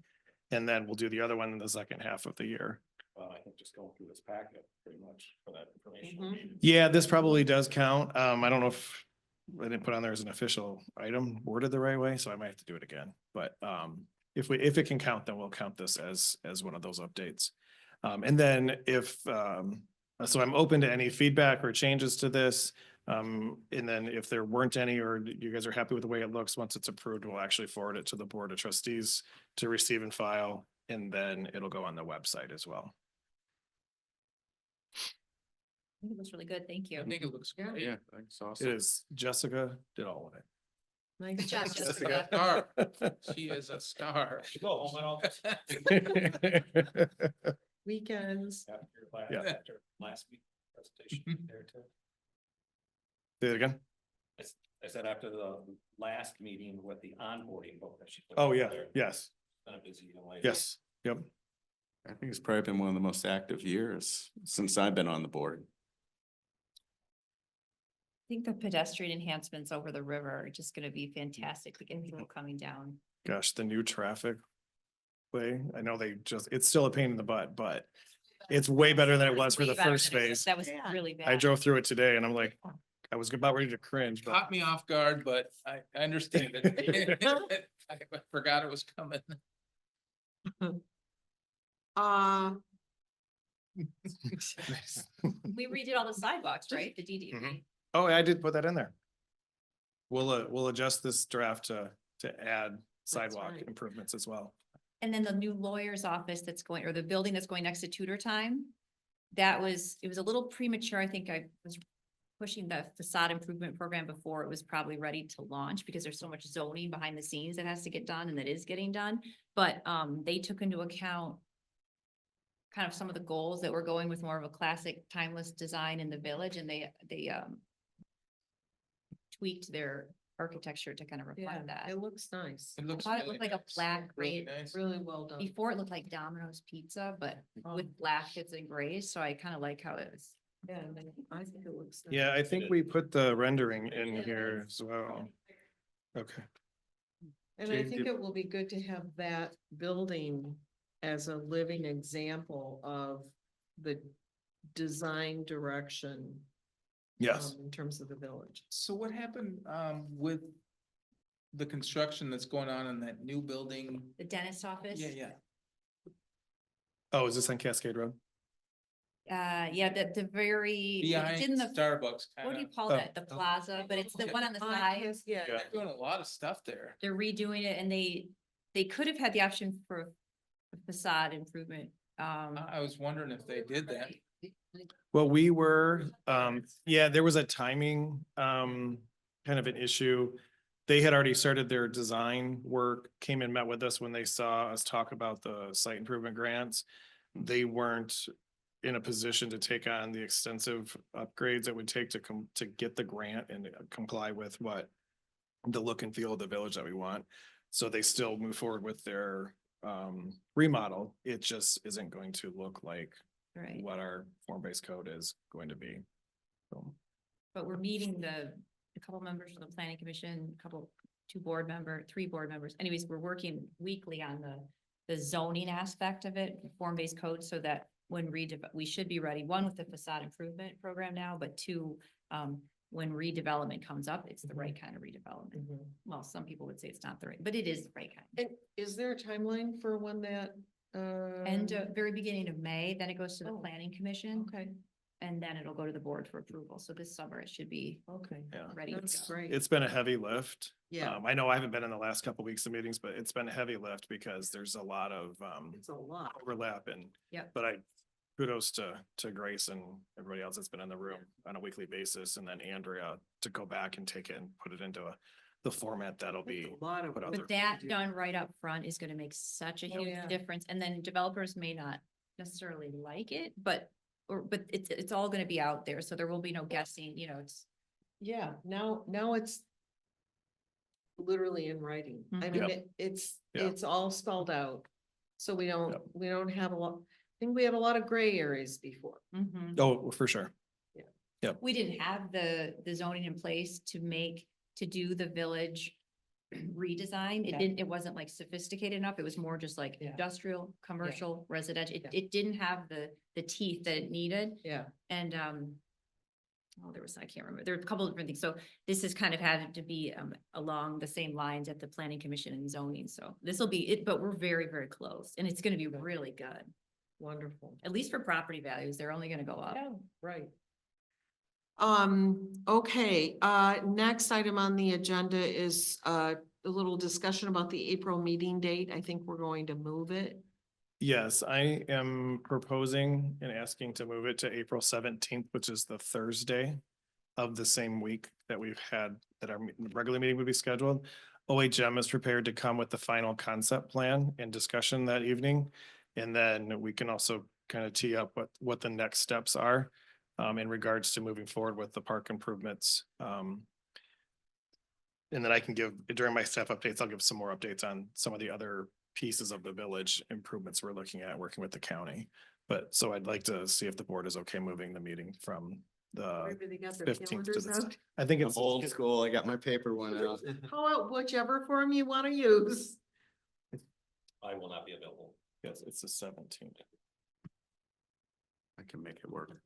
And then we'll do the other one in the second half of the year. I think just going through this packet pretty much for that information. Mhm. Yeah, this probably does count. I don't know if I didn't put on there as an official item worded the right way, so I might have to do it again. But if it can count, then we'll count this as one of those updates. And then so I'm open to any feedback or changes to this. And then if there weren't any, or you guys are happy with the way it looks, once it's approved, we'll actually forward it to the Board of Trustees to receive and file, and then it'll go on the website as well. I think it looks really good. Thank you. I think it looks Yeah. great. Yeah, thanks, It awesome. is, Jessica did all of it. Nice job, Jessica. Jessica. She is a star. Go home and all. Weekends. Yeah. After last week presentation there too. Say it again? I said after the last meeting with the onboarding book that she. put Oh, out yeah, there, yes, been a busy young lady. yes, yep. I think it's probably been one of the most active years since I've been on the board. I think the pedestrian enhancements over the river are just gonna be fantastic to get people coming down. Gosh, the new traffic way, I know it's still a pain in the butt, but it's way better than it was for Way the better first than it was. phase. That was Yeah. really bad. I drove through it today and I'm like, I was about ready to cringe, but Caught me off guard, but I understand it. I forgot it was coming. Uh, We redid all the sidewalks, right? The DD. Mhm. Oh, I did put that in there. We'll adjust this draft to add sidewalk right. improvements as well. And then the new lawyer's office that's going, or the building that's going next to Tutor Time. It was a little premature. I think I was pushing the facade improvement program before it was probably ready to launch because there's so much zoning behind the scenes that has to get done and that is getting done. But they took into account kind of some of the goals that were going with more of a classic timeless design in the village, and they tweaked their architecture to kind of yeah, reflect that. it looks nice. I thought it looked like a black Really gray. nice. Really well done. Before it looked like Domino's pizza, but with black hits and grays, so I kind of like how it was. Yeah, I think it looks. nice. Yeah, I think we put the rendering in here as well. Okay. And I Jane, think did- it will be good to have that building as a living example of the design direction. Yes. In terms of the village. So what happened with the construction that's going on in that new building? The dentist office. Yeah. Oh, is this on Cascade Road? Yeah, the very, it's Behind in the, Starbucks. what do you kinda. call that? The plaza, but it's the one on the side. Yeah. Yeah. They're doing a lot of stuff there. They're redoing it and they could have had the option for a facade improvement. I was wondering if they did that. Well, we were, yeah, there was a timing, kind of an issue. They had already started their design work, came and met with us when they saw us talk about the site improvement grants. They weren't in a position to take on the extensive upgrades it would take to get the grant and comply with what the look and feel of the village that we want. So they still move forward with their remodel. It just isn't going to look like Right, what our form-based code is going to be. So, but we're meeting a couple members from the planning commission, three board members. Anyways, we're working weekly on the zoning aspect of it, form-based code, so that when we should be ready, one, with the facade improvement program now, but two, when redevelopment comes up, it's the right kind of redevelopment. Mhm. Well, some people would say it's not the right, but it is the right kind. And is there a timeline for when that? And very beginning of May, then it goes to the Oh. planning commission, Okay, and then it'll go to the board for approval. So this summer it should be okay. yeah, ready to That's go. great. it's been a heavy lift. Yeah, I know I haven't been in the last couple weeks of meetings, but it's been a heavy lift because there's a lot of it's a lot. overlap and. Yep. But kudos to Grace and everybody else that's been in the room on a weekly basis, and then Andrea to go back and take it and put it into the format that'll It's be. a lot of. put out But there. that done right up front is gonna make such a Oh, huge yeah. difference, and then developers may not necessarily like it, but it's all gonna be out there, so there will be no guessing, it's. Yeah, now it's. literally in writing. I Mhm. mean, Yep. it's Yeah. all spelled out. So we Yep. don't have a lot, I think we had a lot of gray areas before. Mhm. Oh, for sure. We didn't have the zoning in place to do the village redesign. Yeah. It wasn't like sophisticated enough. It was more just like Yeah. industrial, commercial, residential. Yeah. It didn't have the teeth that it needed. Yeah. And, I can't remember. There were a couple of different things. So this has kind of had to be, along the same lines at the planning commission and zoning. So this will be it, but we're very, very close and it's gonna be really good. Wonderful. At least for property values, they're only gonna go up. Yeah, right. Okay, next item on the agenda is, a little discussion about the April meeting date. I think we're going to move it. Yes, I am proposing and asking to move it to April 17th, which is the Thursday of the same week that we've had, that our regular meeting would be scheduled. OHM is prepared to come with the final concept plan and discussion that evening. And then we can also kind of tee up what the next steps are in regards to moving forward with the park improvements. And then I can give, during my staff updates, I'll give some more updates on some of the other pieces of the village improvements we're looking at, working with the county. But so I'd like to see if the board is okay moving the meeting from the Everybody got their 15th to calendars the, out? I think I'm it's old school. I got my paper one out. Pull out whichever form you want to use. I will not be available. yes, it's the 17th. I can make it work.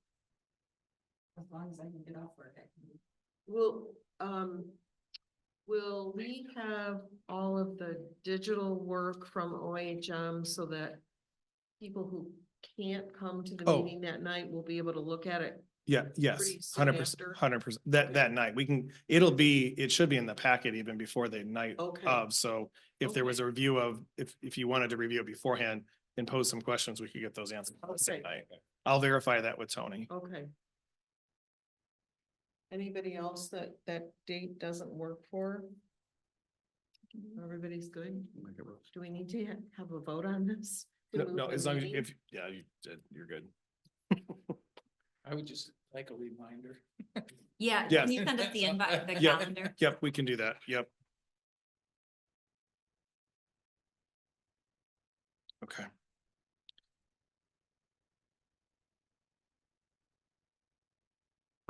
As long as I can get off work, I can. Will we have all of the digital work from OHM so that people who can't come to the Oh. meeting that night will be able to look at it? Yeah, yes, Pretty soon 100%, after? 100%. That night, it should be in the packet even before the night Okay. of, so if there Okay. was a review of, if you wanted to review it beforehand and pose some questions, we could get those answered on the same Okay. night. I'll verify that with Tony. Okay. Anybody else that date doesn't work for? Everybody's good? Do we need to have a vote on this? To No, move no, the as long as, meeting? yeah, you're good. I would just like a reminder. Yeah, Yes. can you send us the invite, the Yep. calendar? Yep, we can do that. Yep. Okay.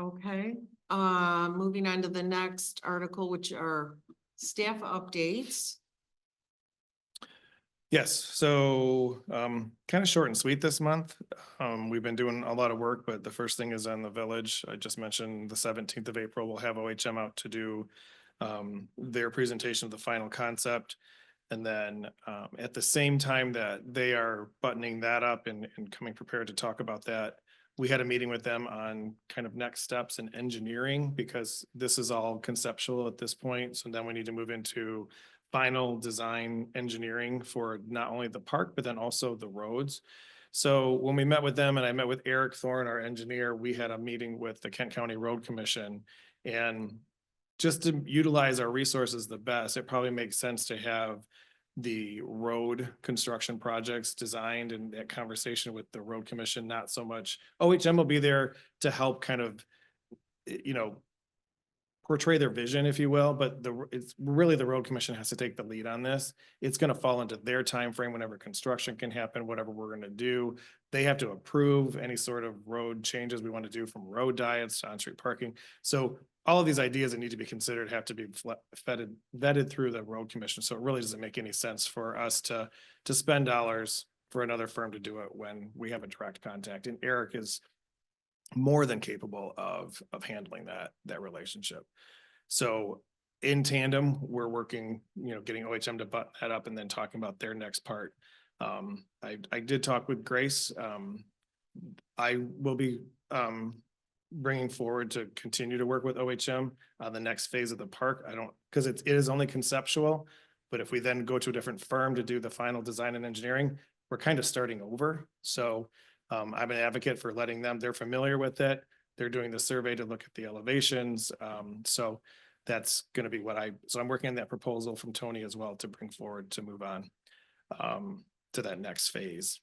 Okay, moving on to the next article, which are staff updates. Yes, so kind of short and sweet this month. We've been doing a lot of work, but the first thing is on the village. I just mentioned the 17th of April, we'll have OHM out to do their presentation of the final concept. And then at the same time that they are buttoning that up and coming prepared to talk about that, we had a meeting with them on kind of next steps in engineering because this is all conceptual at this point. So then we need to move into final design engineering for not only the park, but then also the roads. So when we met with them and I met with Eric Thorne, our engineer, we had a meeting with the Kent County Road Commission. And just to utilize our resources the best, it probably makes sense to have the road construction projects designed and that conversation with the road commission, not so much. OHM will be there to help kind of, portray their vision, if you will, but it's really the road commission has to take the lead on this. It's gonna fall into their time frame whenever construction can happen, whatever we're gonna do. They have to approve any sort of road changes we want to do from road diets to on-street parking. So all of these ideas that need to be considered have to be vetted through the road commission. So it really doesn't make any sense for us to spend dollars for another firm to do it when we have a direct contact. And Eric is more than capable of handling that relationship. So in tandem, we're working, getting OHM to button that up and then talking about their next part. I did talk with Grace. I will be bringing forward to continue to work with OHM on the next phase of the park. Because it is only conceptual, but if we then go to a different firm to do the final design and engineering, we're kind of starting over. So I'm an advocate for letting them, they're familiar with it. They're doing the survey to look at the elevations. So that's going to be so I'm working on that proposal from Tony as well to bring forward to move on to that next phase.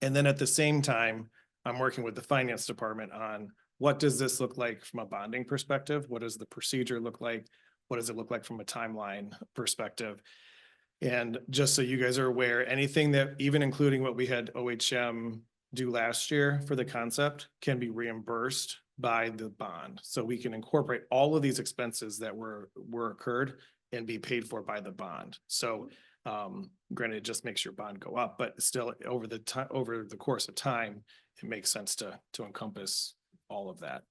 And then at the same time, I'm working with the finance department on what does this look like from a bonding perspective? What does the procedure look like? what does it look like from a timeline perspective? And just so you guys are aware, anything that, even including what we had OHM do last year for the concept, can be reimbursed by the bond. So we can incorporate all of these expenses that were occurred and be paid for by the bond. So granted, it just makes your bond go up, but still over the time, over the course of time, it makes sense to encompass all of that.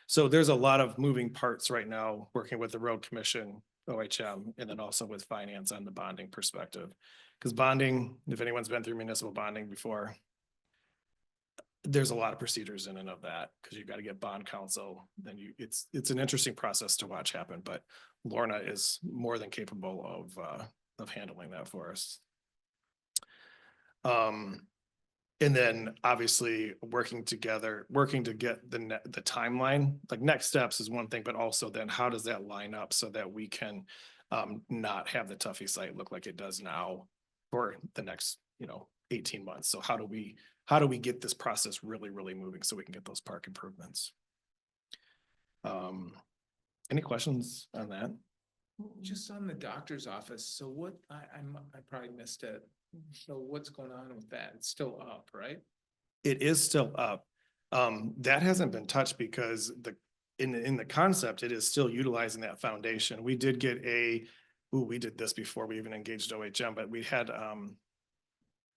So there's a lot of moving parts right now, working with the road commission, OHM, and then also with finance on the bonding perspective. Because bonding, if anyone's been through municipal bonding before, there's a lot of procedures in and of that, because you've got to get bond counsel, then it's an interesting process to watch happen, but Lorna is more than capable of handling that for us. And then obviously working to get the timeline, like next steps is one thing, but also then how does that line up so that we can not have the Tuffy site look like it does now for the next, 18 months. So how do we get this process really, really moving so we can get those park improvements? Any questions on that? Just on the doctor's office, so what, I probably missed it. So what's going on with that? It's still up, right? It is still up. That hasn't been touched because in the concept, it is still utilizing that foundation. We did get we did this before we even engaged OHM, but we had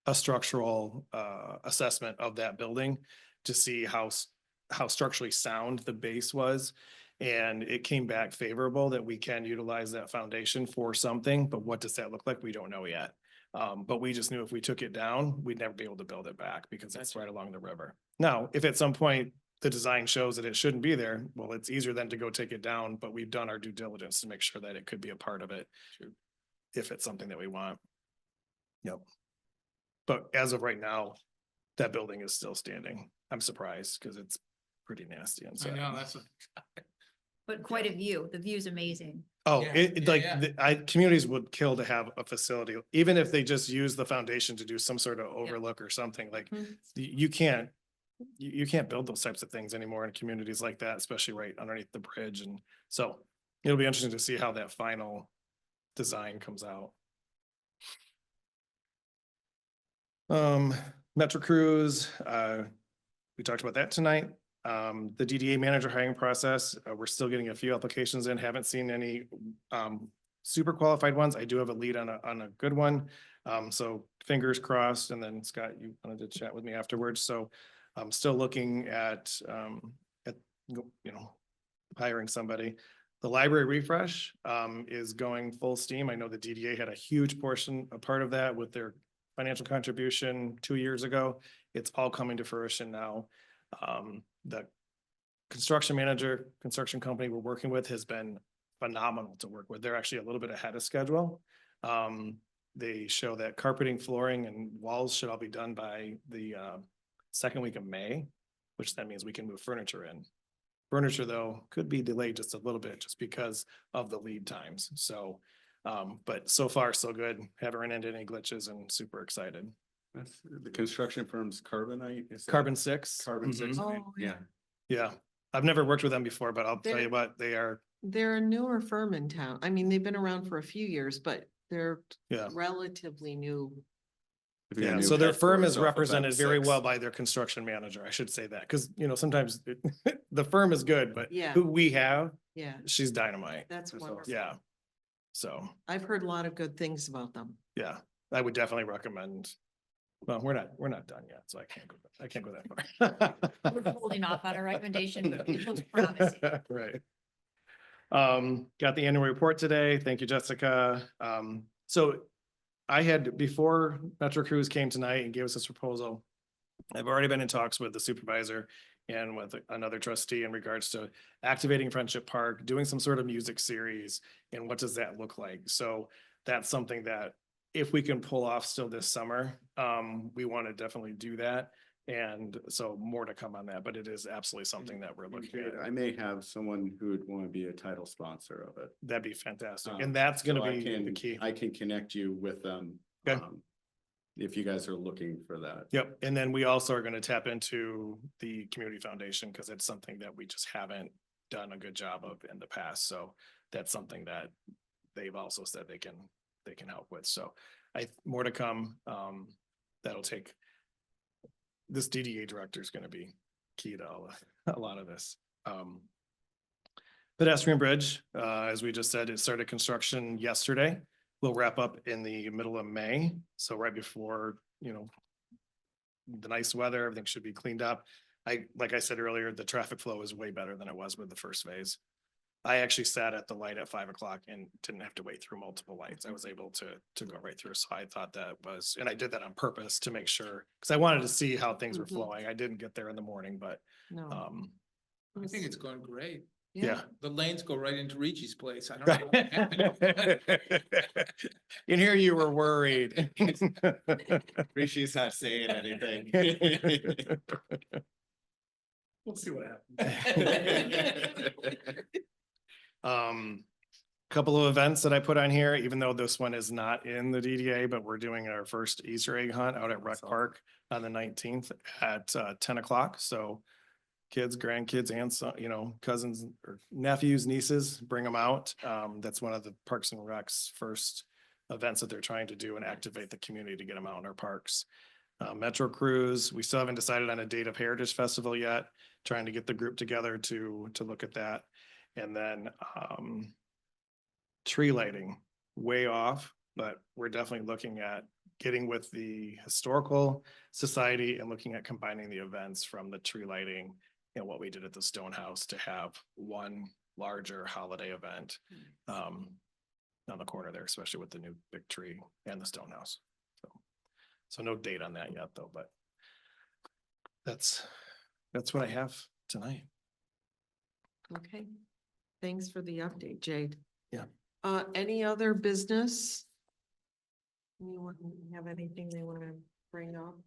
a structural assessment of that building to see how structurally sound the base was. And it came back favorable that we can utilize that foundation for something, but what does that look like? We don't know yet. But we just knew if we took it down, we'd never be able to build it back because it's right along the river. Now, if at some point the design shows that it shouldn't be there, well, it's easier than to go take it down, but we've done our due diligence to make sure that it could be a part of it. If it's something that we want. Yep. But as of right now, that building is still standing. I'm surprised because it's pretty nasty I inside. know, that's. But quite a view. The view's amazing. Oh, Yeah, it yeah, like, yeah. communities would kill to have a facility, even if they just use the foundation to do some sort of overlook or something, like, Mhm. you can't build those types of things anymore in communities like that, especially right underneath the bridge. And so it'll be interesting to see how that final design comes out. Metro Cruise, we talked about that tonight. The DDA manager hiring process, we're still getting a few applications in, haven't seen any super qualified ones. I do have a lead on a good one. So fingers crossed. And then Scott, you wanted to chat with me afterwards. So I'm still looking at hiring somebody. The library refresh is going full steam. I know the DDA had a huge a part of that with their financial contribution 2 years ago. It's all coming to fruition now. The construction company we're working with has been phenomenal to work with. They're actually a little bit ahead of schedule. They show that carpeting, flooring, and walls should all be done by the second week of May, which that means we can move furniture in. Furniture, though, could be delayed just a little bit just because of the lead times. So, but so far, so good. Haven't run into any glitches and super excited. That's the construction firm's Carbonite. Is that- Carbon 6. Carbon 6. Oh, Yeah. Yeah, I've never worked with them before, but I'll tell you They're- what, they are, They're a newer firm in town. I mean, they've been around for a few years, but they're yeah. relatively new. If you got Yeah, new so their firm headquarters is off of represented very M6. well by their construction manager. I should say that, because, sometimes the firm is good, but Yeah. who we have, Yeah, she's dynamite. that's That's wonderful. Yeah. So, I've heard a lot of good things about them. yeah, I would definitely recommend. Well, we're not done yet, so I can't go that far. We're holding off on our recommendation, but it looks promising. Right. Got the annual report today. Thank you, Jessica. So I had, before Metro Cruise came tonight and gave us this proposal, I've already been in talks with the supervisor and with another trustee in regards to activating Friendship Park, doing some sort of music series, and what does that look like? So that's something that if we can pull off still this summer, we want to definitely do that. And so more to come on that, but it is absolutely something that we're looking at. I may have someone who would want to be a title sponsor of it. That'd be fantastic. Um, And that's so gonna I be the can- key. I can connect you with them. Okay. If you guys are looking for that. Yep, and then we also are gonna tap into the community foundation because it's something that we just haven't done a good job of in the past. So that's something that they've also said they can help with. So more to come. That'll take, this DDA director is going to be key to a lot of this. Pedestrian bridge, as we just said, it started construction yesterday. We'll wrap up in the middle of May. So right before, the nice weather, everything should be cleaned up. Like I said earlier, the traffic flow is way better than it was with the first phase. I actually sat at the light at 5 o'clock and didn't have to wait through multiple lights. I was able to go right through. So I thought that was, and I did that on purpose to make sure, because I wanted to see how things were Mhm. flowing. I didn't get there in the morning, but No. I think it's going great. yeah. The lanes go right into Richie's place. I don't know. How that happened. In here you were worried. Rishi's not saying anything. We'll see what happens. Couple of events that I put on here, even though this one is not in the DDA, but we're doing our first Easter egg hunt out at Rec Park on the 19th at 10 o'clock. So kids, grandkids, and cousins or nephews, nieces, bring them out. That's one of the Parks and Rec's first events that they're trying to do and activate the community to get them out in our parks. Metro Cruise, we still haven't decided on a date of Heritage Festival yet, trying to get the group together to look at that. And then tree lighting, way off, but we're definitely looking at getting with the Historical Society and looking at combining the events from the tree lighting and what we did at the Stone House to have one larger holiday event on the corner there, especially with the new big tree and the Stone House. So no date on that yet though, but that's what I have tonight. Okay. Thanks for the update, Jade. Yeah. Any other business? Anyone have anything they want to bring up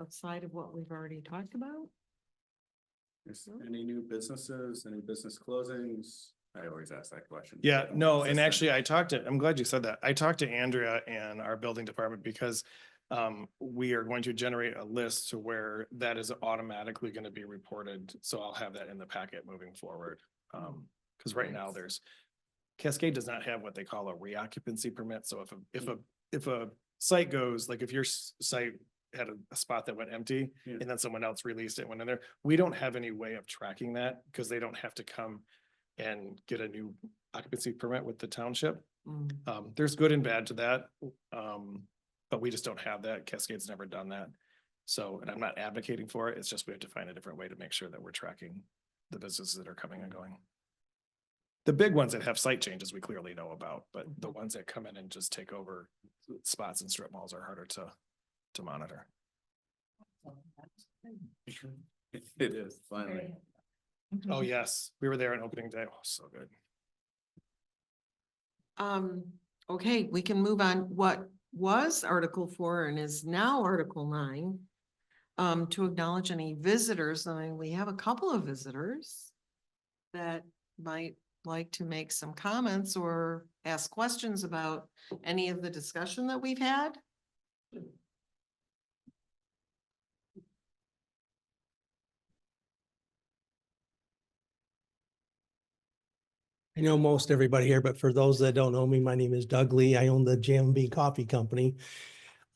outside of what we've already talked about? Any new businesses, any business closings? I always ask that question. Yeah, no, and actually I'm glad you said that. I talked to Andrea and our building department because we are going to generate a list to where that is automatically going to be reported. So I'll have that in the packet moving forward. Because right now Cascade does not have what they call a reoccupancy permit. So if a site goes, like if your site had a spot that went empty and then someone else released it, went in there, we don't have any way of tracking that because they don't have to come and get a new occupancy permit with the township. There's good and bad to that. But we just don't have that. Cascade's never done that. So, and I'm not advocating for it. It's just we have to find a different way to make sure that we're tracking the businesses that are coming and going. The big ones that have site changes, we clearly know about, but the ones that come in and just take over spots and strip malls are harder to monitor. It is, finally. Oh, yes. We were there on opening day. Oh, so good. Okay, we can move on. What was Article 4 and is now Article 9. To acknowledge any visitors. I mean, we have a couple of visitors that might like to make some comments or ask questions about any of the discussion that we've had. I know most everybody here, but for those that don't know me, my name is Doug Lee. I own the JMB Coffee Company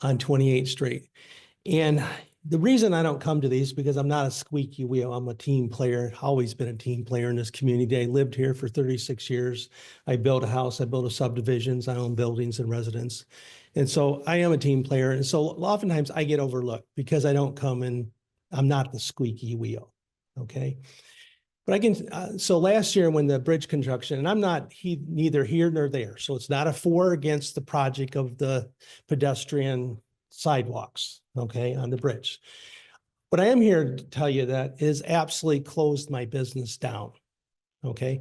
on 28th Street. And the reason I don't come to these is because I'm not a squeaky wheel. I'm a team player, always been a team player in this community. I lived here for 36 years. I built a house, I built a subdivisions, I own buildings and residents. And so I am a team player. And so oftentimes I get overlooked because I don't come and I'm not the squeaky wheel. Okay. But I can, so last year when the bridge construction, and I'm not neither here nor there. So it's not a for or against the project of the pedestrian sidewalks, okay, on the bridge. But I am here to tell you that is absolutely closed my business down, okay?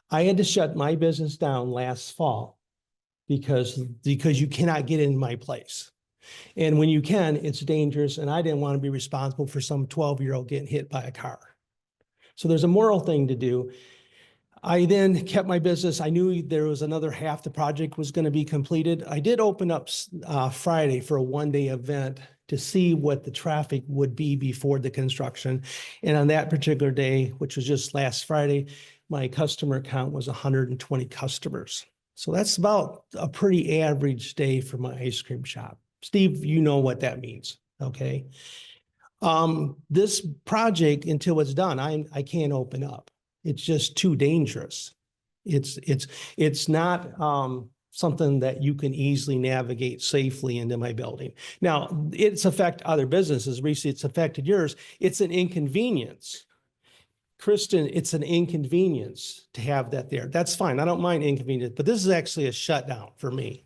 I had to shut my business down last fall because you cannot get in my place. And when you can, it's dangerous. And I didn't want to be responsible for some 12-year-old getting hit by a car. So there's a moral thing to do. I then kept my business. I knew there was another half the project was going to be completed. I did open up Friday for a one-day event to see what the traffic would be before the construction. And on that particular day, which was just last Friday, my customer count was 120 customers. So that's about a pretty average day for my ice cream shop. Steve, you know what that means, okay? This project, until it's done, I can't open up. It's just too dangerous. It's not something that you can easily navigate safely into my building. Now, it's affect other businesses. Reese, it's affected yours. It's an inconvenience. Kristen, it's an inconvenience to have that there. That's fine. I don't mind inconvenience, but this is actually a shutdown for me.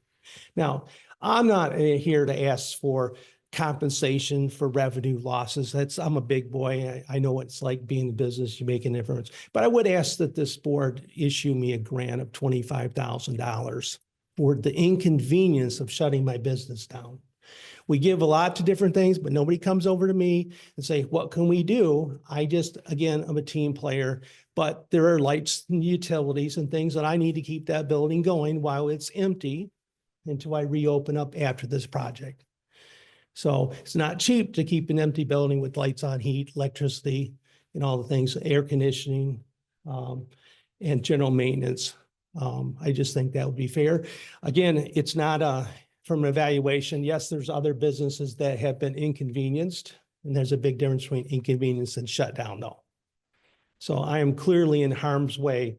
Now, I'm not here to ask for compensation for revenue losses. I'm a big boy. I know what it's like being in business. You make a difference. But I would ask that this board issue me a grant of $25,000 for the inconvenience of shutting my business down. We give a lot to different things, but nobody comes over to me and say, what can we do? Again, I'm a team player, but there are lights and utilities and things that I need to keep that building going while it's empty until I reopen up after this project. So it's not cheap to keep an empty building with lights on, heat, electricity, and all the things, air conditioning, and general maintenance. I just think that would be fair. Again, it's not from an evaluation. Yes, there's other businesses that have been inconvenienced, and there's a big difference between inconvenience and shutdown though. So I am clearly in harm's way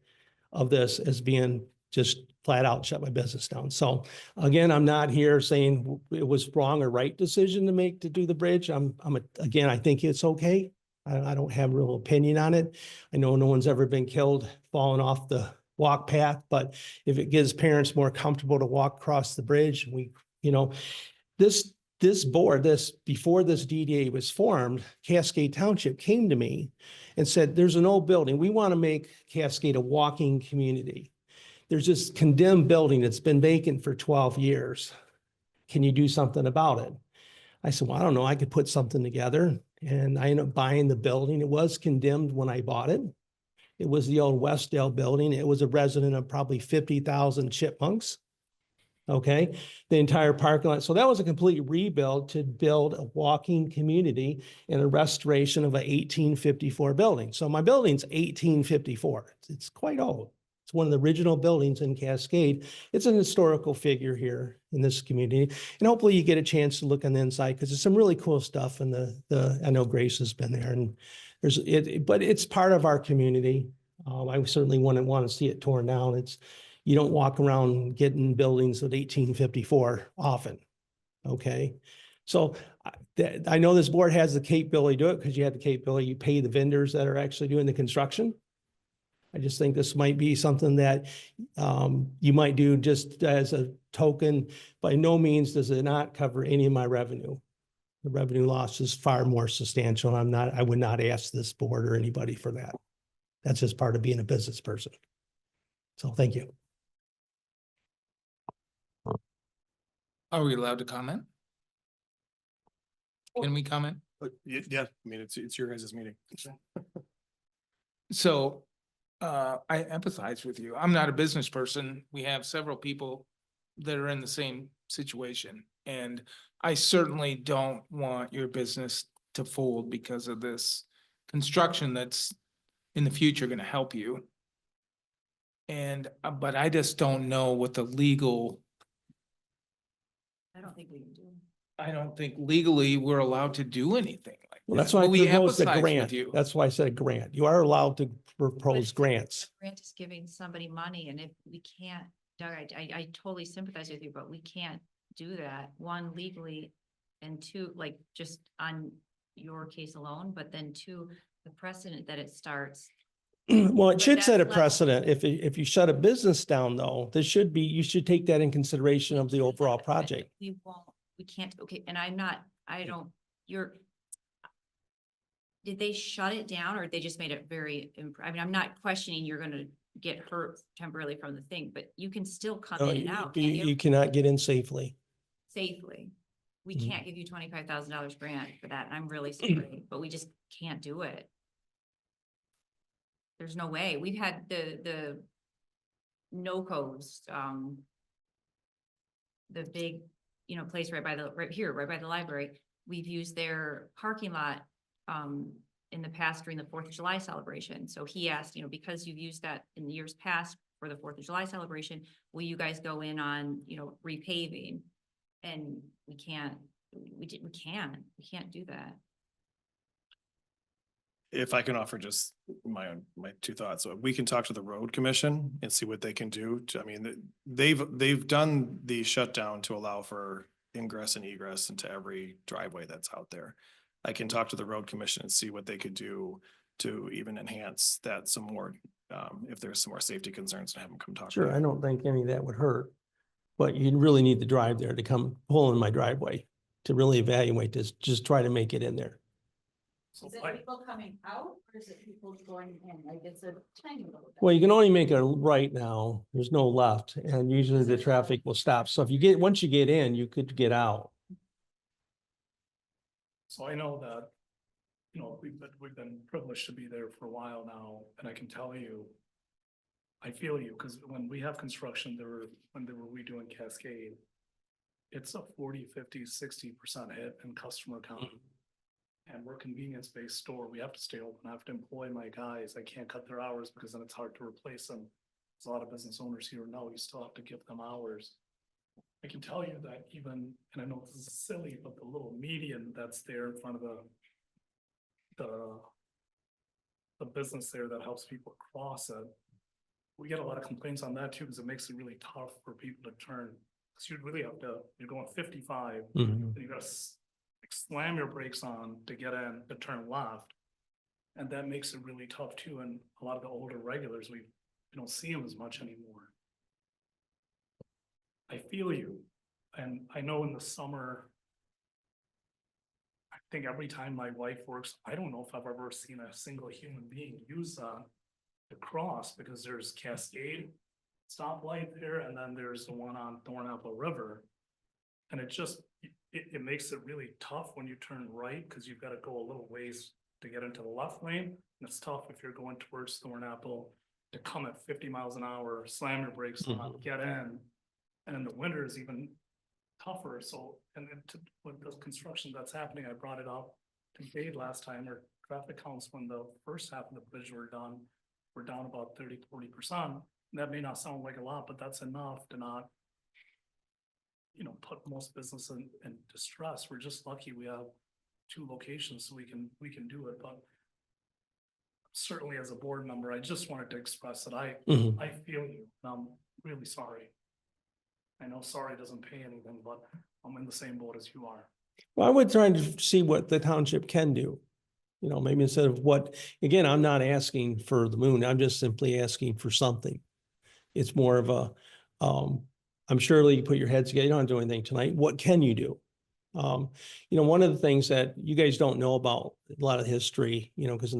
of this as being just flat out shut my business down. So again, I'm not here saying it was wrong or right decision to make to do the bridge. Again, I think it's okay. I don't have a real opinion on it. I know no one's ever been killed falling off the walk path, but if it gives parents more comfortable to walk across the bridge, this board, before this DDA was formed, Cascade Township came to me and said, there's an old building. We want to make Cascade a walking community. There's this condemned building that's been vacant for 12 years. Can you do something about it? I said, well, I don't know. I could put something together. And I ended up buying the building. It was condemned when I bought it. It was the old Westdale building. It was a resident of probably 50,000 chipmunks. Okay, the entire parking lot. So that was a complete rebuild to build a walking community and a restoration of an 1854 building. So my building's 1854. It's quite old. It's one of the original buildings in Cascade. It's an historical figure here in this community. And hopefully you get a chance to look on the inside because there's some really cool stuff. And I know Grace has been there and but it's part of our community. I certainly wouldn't want to see it torn down. You don't walk around getting buildings of 1854 often, okay? So I know this board has the capability to do it because you have the capability, you pay the vendors that are actually doing the construction. I just think this might be something that you might do just as a token. By no means does it not cover any of my revenue. The revenue loss is far more substantial. I would not ask this board or anybody for that. That's just part of being a business person. So thank you. Are we allowed to comment? Can we comment? Yeah, I mean, it's your guys' meeting. So I empathize with you. I'm not a business person. We have several people that are in the same situation. And I certainly don't want your business to fold because of this construction that's in the future going to help you. And, but I just don't know what the legal, I don't think we can do. I don't think legally we're allowed to do anything like Well, that. that's why I But we proposed a empathize grant. with you. That's why I said a grant. You are allowed to propose grants. Grant is giving somebody money and if we can't, Doug, I totally sympathize with you, but we can't do that. One, legally, and two, like just on your case alone, but then two, the precedent that it starts. Well, it But should set a that's not- precedent. If you shut a business down though, you should take that in consideration of the overall project. We won't, we can't, okay, and did they shut it down or they just made it very, I mean, I'm not questioning you're gonna get hurt temporarily from the thing, but you can still come No, in and out, can't You you? cannot get in safely. Safely. We Mhm. can't give you $25,000 grant for that, and I'm really sorry, but we just can't do it. There's no way. We've had the NOCOs, the big, place right by the library. We've used their parking lot, in the past during the 4th of July celebration. So he asked, because you've used that in years past for the 4th of July celebration, will you guys go in on, repaving? And we can't do that. If I can offer just my two thoughts, so we can talk to the road commission and see what they can do to, they've done the shutdown to allow for ingress and egress into every driveway that's out there. I can talk to the road commission and see what they could do to even enhance that some more, if there's some more safety concerns, and have them come talk. Sure, I don't think any of that would hurt, but you really need the drive there to come pull in my driveway to really evaluate this, just try to make it in there. So Is it people coming out or is it people going in? Like it's a tiny little. bit. Well, you can only make a right now. There's no left, and usually the traffic will stop. So if you once you get in, you could get out. So I know that, we've been privileged to be there for a while now, and I can tell you, I feel you, because when we have construction, when they were redoing Cascade, it's a 40, 50, 60% hit in customer count. And we're a convenience-based store. We have to stay open. I have to employ my guys. I can't cut their hours because then it's hard to replace them. There's a lot of business owners here know you still have to give them hours. I can tell you that even, and I know this is silly, but the little median that's there in front of the business there that helps people cross it, we get a lot of complaints on that too, because it makes it really tough for people to turn. Because you really have to, you're going 55, and you gotta slam your brakes on to get in, to turn left. And that makes it really tough too. And a lot of the older regulars, we don't see them as much anymore. I feel you. And I know in the summer, I think every time my wife works, I don't know if I've ever seen a single human being use the cross, because there's Cascade stoplight there, and then there's the one on Thornapple River. And it makes it really tough when you turn right, because you've got to go a little ways to get into the left lane. And it's tough if you're going towards Thornapple to come at 50 miles an hour, slam your brakes on, get in. And in the winter is even tougher. So, and then with the construction that's happening, I brought it up to Gade last time, or traffic counts when the first half of the bridge were done, we're down about 30–40%. That may not sound like a lot, but that's enough to not, put most business in distress. We're just lucky we have 2 locations, so we can do it. But certainly as a board member, I just wanted to express that I feel you, and I'm really sorry. I know sorry doesn't pay anything, but I'm in the same boat as you are. Well, I would try to see what the township can do. Maybe instead of again, I'm not asking for the moon. I'm just simply asking for something. It's more of a, I'm surely you put your heads together. You don't have to do anything tonight. What can you do? One of the things that you guys don't know about a lot of history, because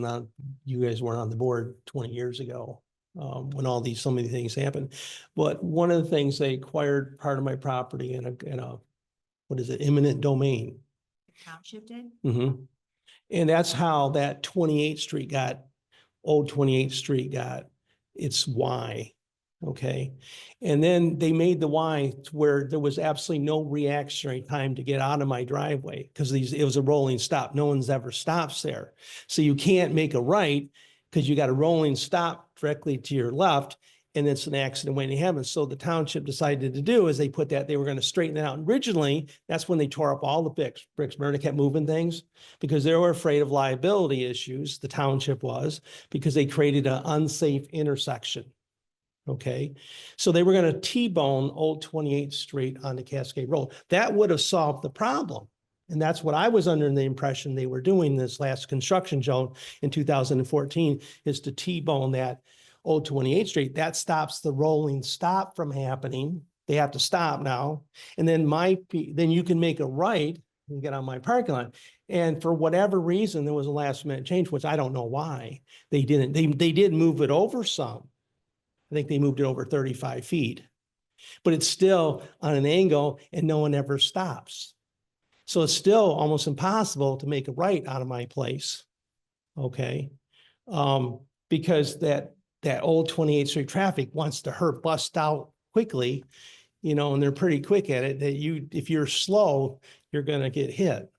you guys weren't on the board 20 years ago, when so many things happened. But one of the things, they acquired part of my property in a what is it, eminent domain. The township did? And that's how that 28th Street old 28th Street got its Y. Okay. And then they made the Y to where there was absolutely no reactionary time to get out of my driveway, because it was a rolling stop. No one's ever stops there. So you can't make a right because you got a rolling stop directly to your left, and it's an accident waiting to happen. So the township decided to do is they were going to straighten it out. Originally, that's when they tore up all the bricks. Remember, they kept moving things because they were afraid of liability issues. The township was, because they created an unsafe intersection. Okay, so they were going to T-bone old 28th Street onto Cascade Road. That would have solved the problem. And that's what I was under the impression they were doing this last construction zone in 2014, is to T-bone that old 28th Street. That stops the rolling stop from happening. They have to stop now. And then then you can make a right and get on my parking lot. And for whatever reason, there was a last minute change, which I don't know why they didn't. They did move it over some. I think they moved it over 35 feet, but it's still on an angle and no one ever stops. So it's still almost impossible to make a right out of my place. Okay. Because that old 28th Street traffic wants to bust out quickly, and they're pretty quick at it, that if you're slow, you're going to get hit.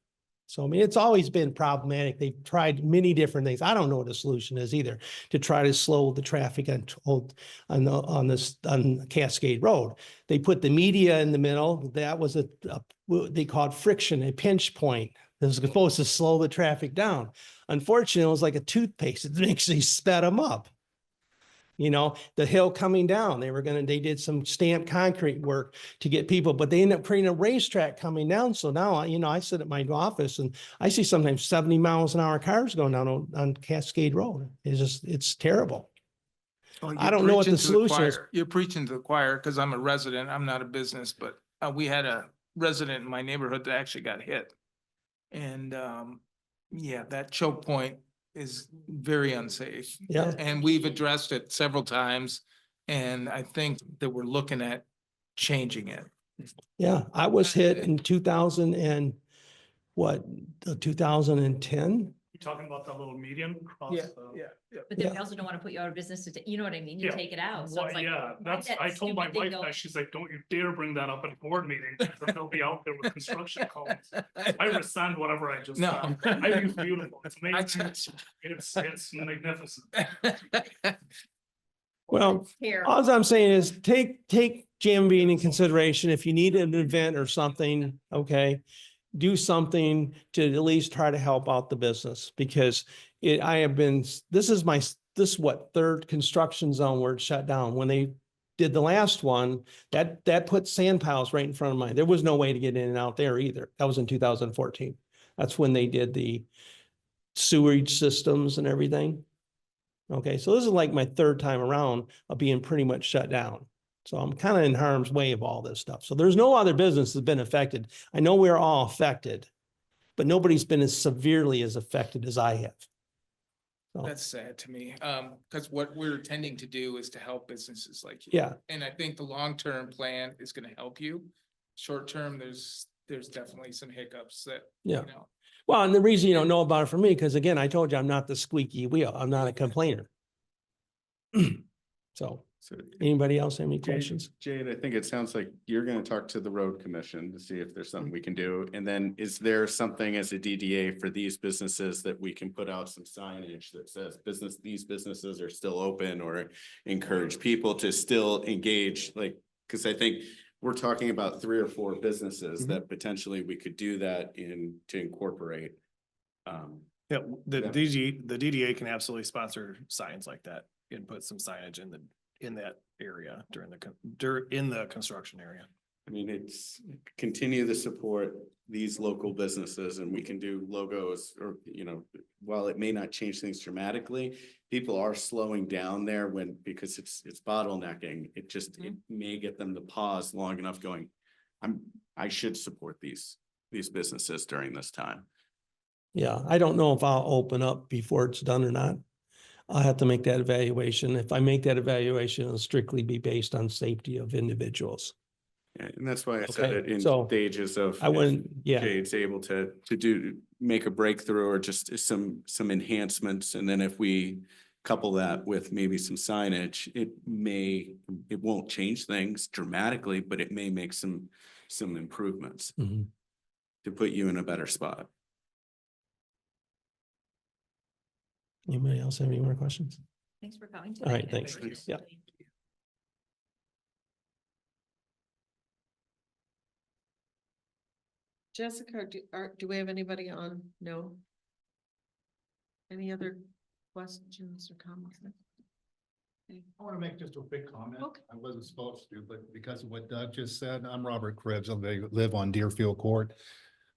So, I mean, it's always been problematic. They've tried many different things. I don't know what the solution is either to try to slow the traffic on Cascade Road. They put the media in the middle. That was they called friction, a pinch point. It was supposed to slow the traffic down. Unfortunately, it was like a toothpaste. It actually sped them up. You know, the hill coming down, they did some stamped concrete work to get people, but they ended up creating a racetrack coming down. So now, I sit at my office and I see sometimes 70 miles an hour cars going down on Cascade Road. It's terrible. Well, I you're don't know what the preaching to solution is. choir. You're preaching to the choir, because I'm a resident, I'm not a business, but we had a resident in my neighborhood that actually got hit. And yeah, that choke point is very unsafe. Yeah. And we've addressed it several times, and I think that we're looking at changing it. Yeah, I was hit in 2010. You talking about that little median across? Yeah, yeah. But then Yeah. we also don't want to put you out of business you know what I mean? You Yeah. take it out. So Well, it's like. yeah, why that's, that I told my stupid thing wife go- that, she's like, don't you dare bring that up at a board meeting, because they'll be out there with construction cones. I rescind whatever I just No. said. I think it's beautiful, it's I amazing, just- it's magnificent. Well, Terrible. all I'm saying is take GMB into consideration. If you need an event or something, okay, do something to at least try to help out the business, because this is what, third construction zone where it shut down. When they did the last one, that put sand piles right in front of mine. There was no way to get in and out there either. That was in 2014. That's when they did the sewage systems and everything. Okay, so this is like my third time around of being pretty much shut down. So I'm kind of in harm's way of all this stuff. So there's no other business that's been affected. I know we're all affected, but nobody's been as severely as affected as I have. So, That's sad to me, because what we're intending to do is to help businesses like you. yeah, And I think the long-term plan is gonna help you. Short-term, there's definitely some hiccups that, Yeah. you know. well, and the reason you don't know about it from me, because again, I told you I'm not the squeaky wheel. I'm not a complainer. So So anybody else have any questions? Jade, I think it sounds like you're gonna talk to the road commission to see if there's something we can do. And then is there something as a DDA for these businesses that we can put out some signage that says these businesses are still open, or encourage people to still engage, like, cause I think we're talking about 3 or 4 businesses that potentially we could do that to incorporate. Yeah, the Yeah. DDA can absolutely sponsor signs like that and put some signage in that area in the construction area. I mean, it's continue to support these local businesses, and we can do logos, or, while it may not change things dramatically, people are slowing down there because it's bottlenecking. It may get them to pause long enough going, I should support these businesses during this time. Yeah, I don't know if I'll open up before it's done or not. I'll have to make that evaluation. If I make that evaluation, it'll strictly be based on safety of individuals. Yeah, and that's why I said Okay, it in so stages of. I wouldn't, yeah, Jade's able to make a breakthrough or just some enhancements. And then if we couple that with maybe some signage, it won't change things dramatically, but it may make some improvements Mhm. to put you in a better spot. Anybody else have any more questions? Thanks for coming. All right, tonight. I thanks. appreciate Yeah. it. Jessica, do we have anybody on? No? Any other questions or comments? Okay. I want to make just a quick comment. Okay. I wasn't supposed to, but because of what Doug just said, I'm Robert Krebs. I live on Deerfield Court.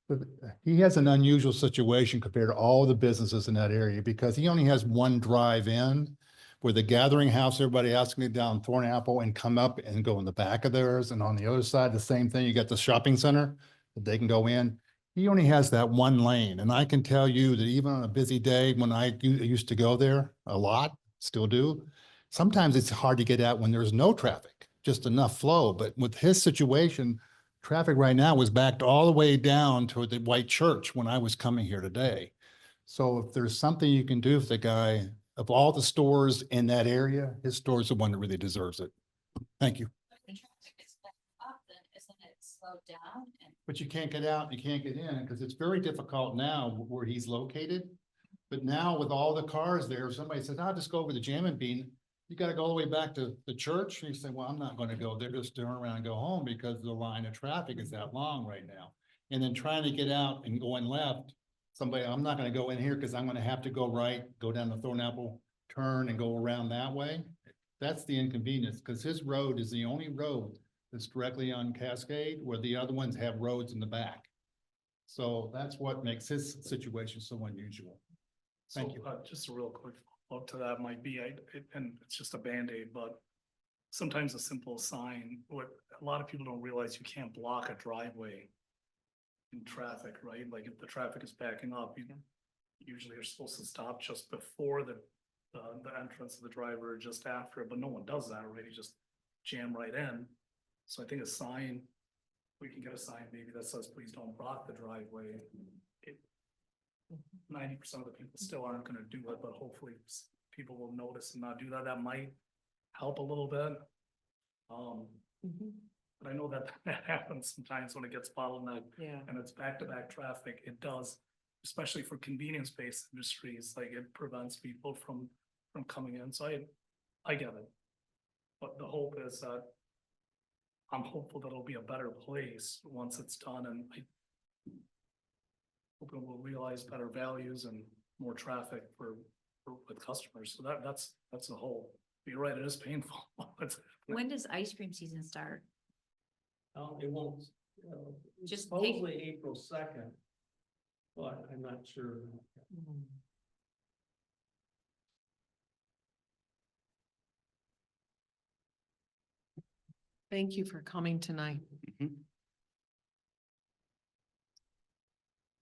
But he has an unusual situation compared to all the businesses in that area, because he only has one drive in where the gathering house, everybody has to go down Thornapple and come up and go in the back of theirs. And on the other side, the same thing, you got the shopping center that they can go in. He only has that one lane. And I can tell you that even on a busy day, when I used to go there a lot, still do, sometimes it's hard to get out when there's no traffic, just enough flow. But with his situation, traffic right now was backed all the way down to the white church when I was coming here today. So if there's something you can do for the guy, of all the stores in that area, his store is the one that really deserves it. Thank you. When traffic is backed up, then isn't it slowed down and. But you can't get out, you can't get in, because it's very difficult now where he's located. But now with all the cars there, if somebody says, I'll just go over the Jam and Bean, you gotta go all the way back to the church, and you say, well, I'm not gonna go, they're just turn around and go home because the line of traffic is that long right now. And then trying to get out and going left, somebody, I'm not gonna go in here because I'm gonna have to go right, go down the Thornapple, turn and go around that way. That's the inconvenience, because his road is the only road that's directly on Cascade, where the other ones have roads in the back. So that's what makes his situation so unusual. Thank you. Just a real quick follow-up to that might be, and it's just a Band-Aid, but sometimes a simple sign, what a lot of people don't realize, you can't block a driveway in traffic, right? Like if the traffic is backing up, you usually are supposed to stop just before the entrance of the driver, or just after, but no one does that already, just jam right in. So I think a sign, we can get a sign maybe that says, please don't block the driveway. 90% of the people still aren't gonna do it, but hopefully people will notice and not do that. That might help a little bit. But I know that that happens sometimes when it gets bottlenecked Yeah. and it's back-to-back traffic. It does, especially for convenience-based industries, like it prevents people from coming in. So I get it. But the hope is that I'm hopeful that it'll be a better place once it's done, and I hope we'll realize better values and more traffic with customers. So that's the whole. You're right, it is painful. When does ice cream season start? It won't. Just Supposedly April 2nd, but I'm not sure. Thank you for coming tonight. Mhm.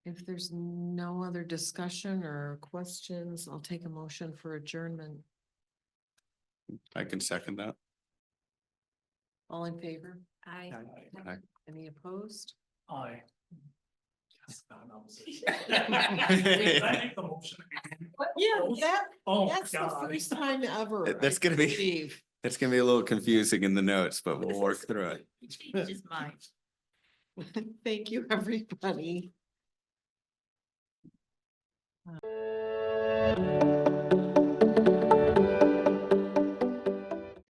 If there's no other discussion or questions, I'll take a motion for adjournment. I can second that. All in favor? I. Any opposed? Aye. Yes, I make the motion. Yeah, Oh, that's the God. first time ever. That's I gonna be- believe. It's gonna be a little confusing in the notes, but we'll work through it. Change his mind. Thank you, everybody.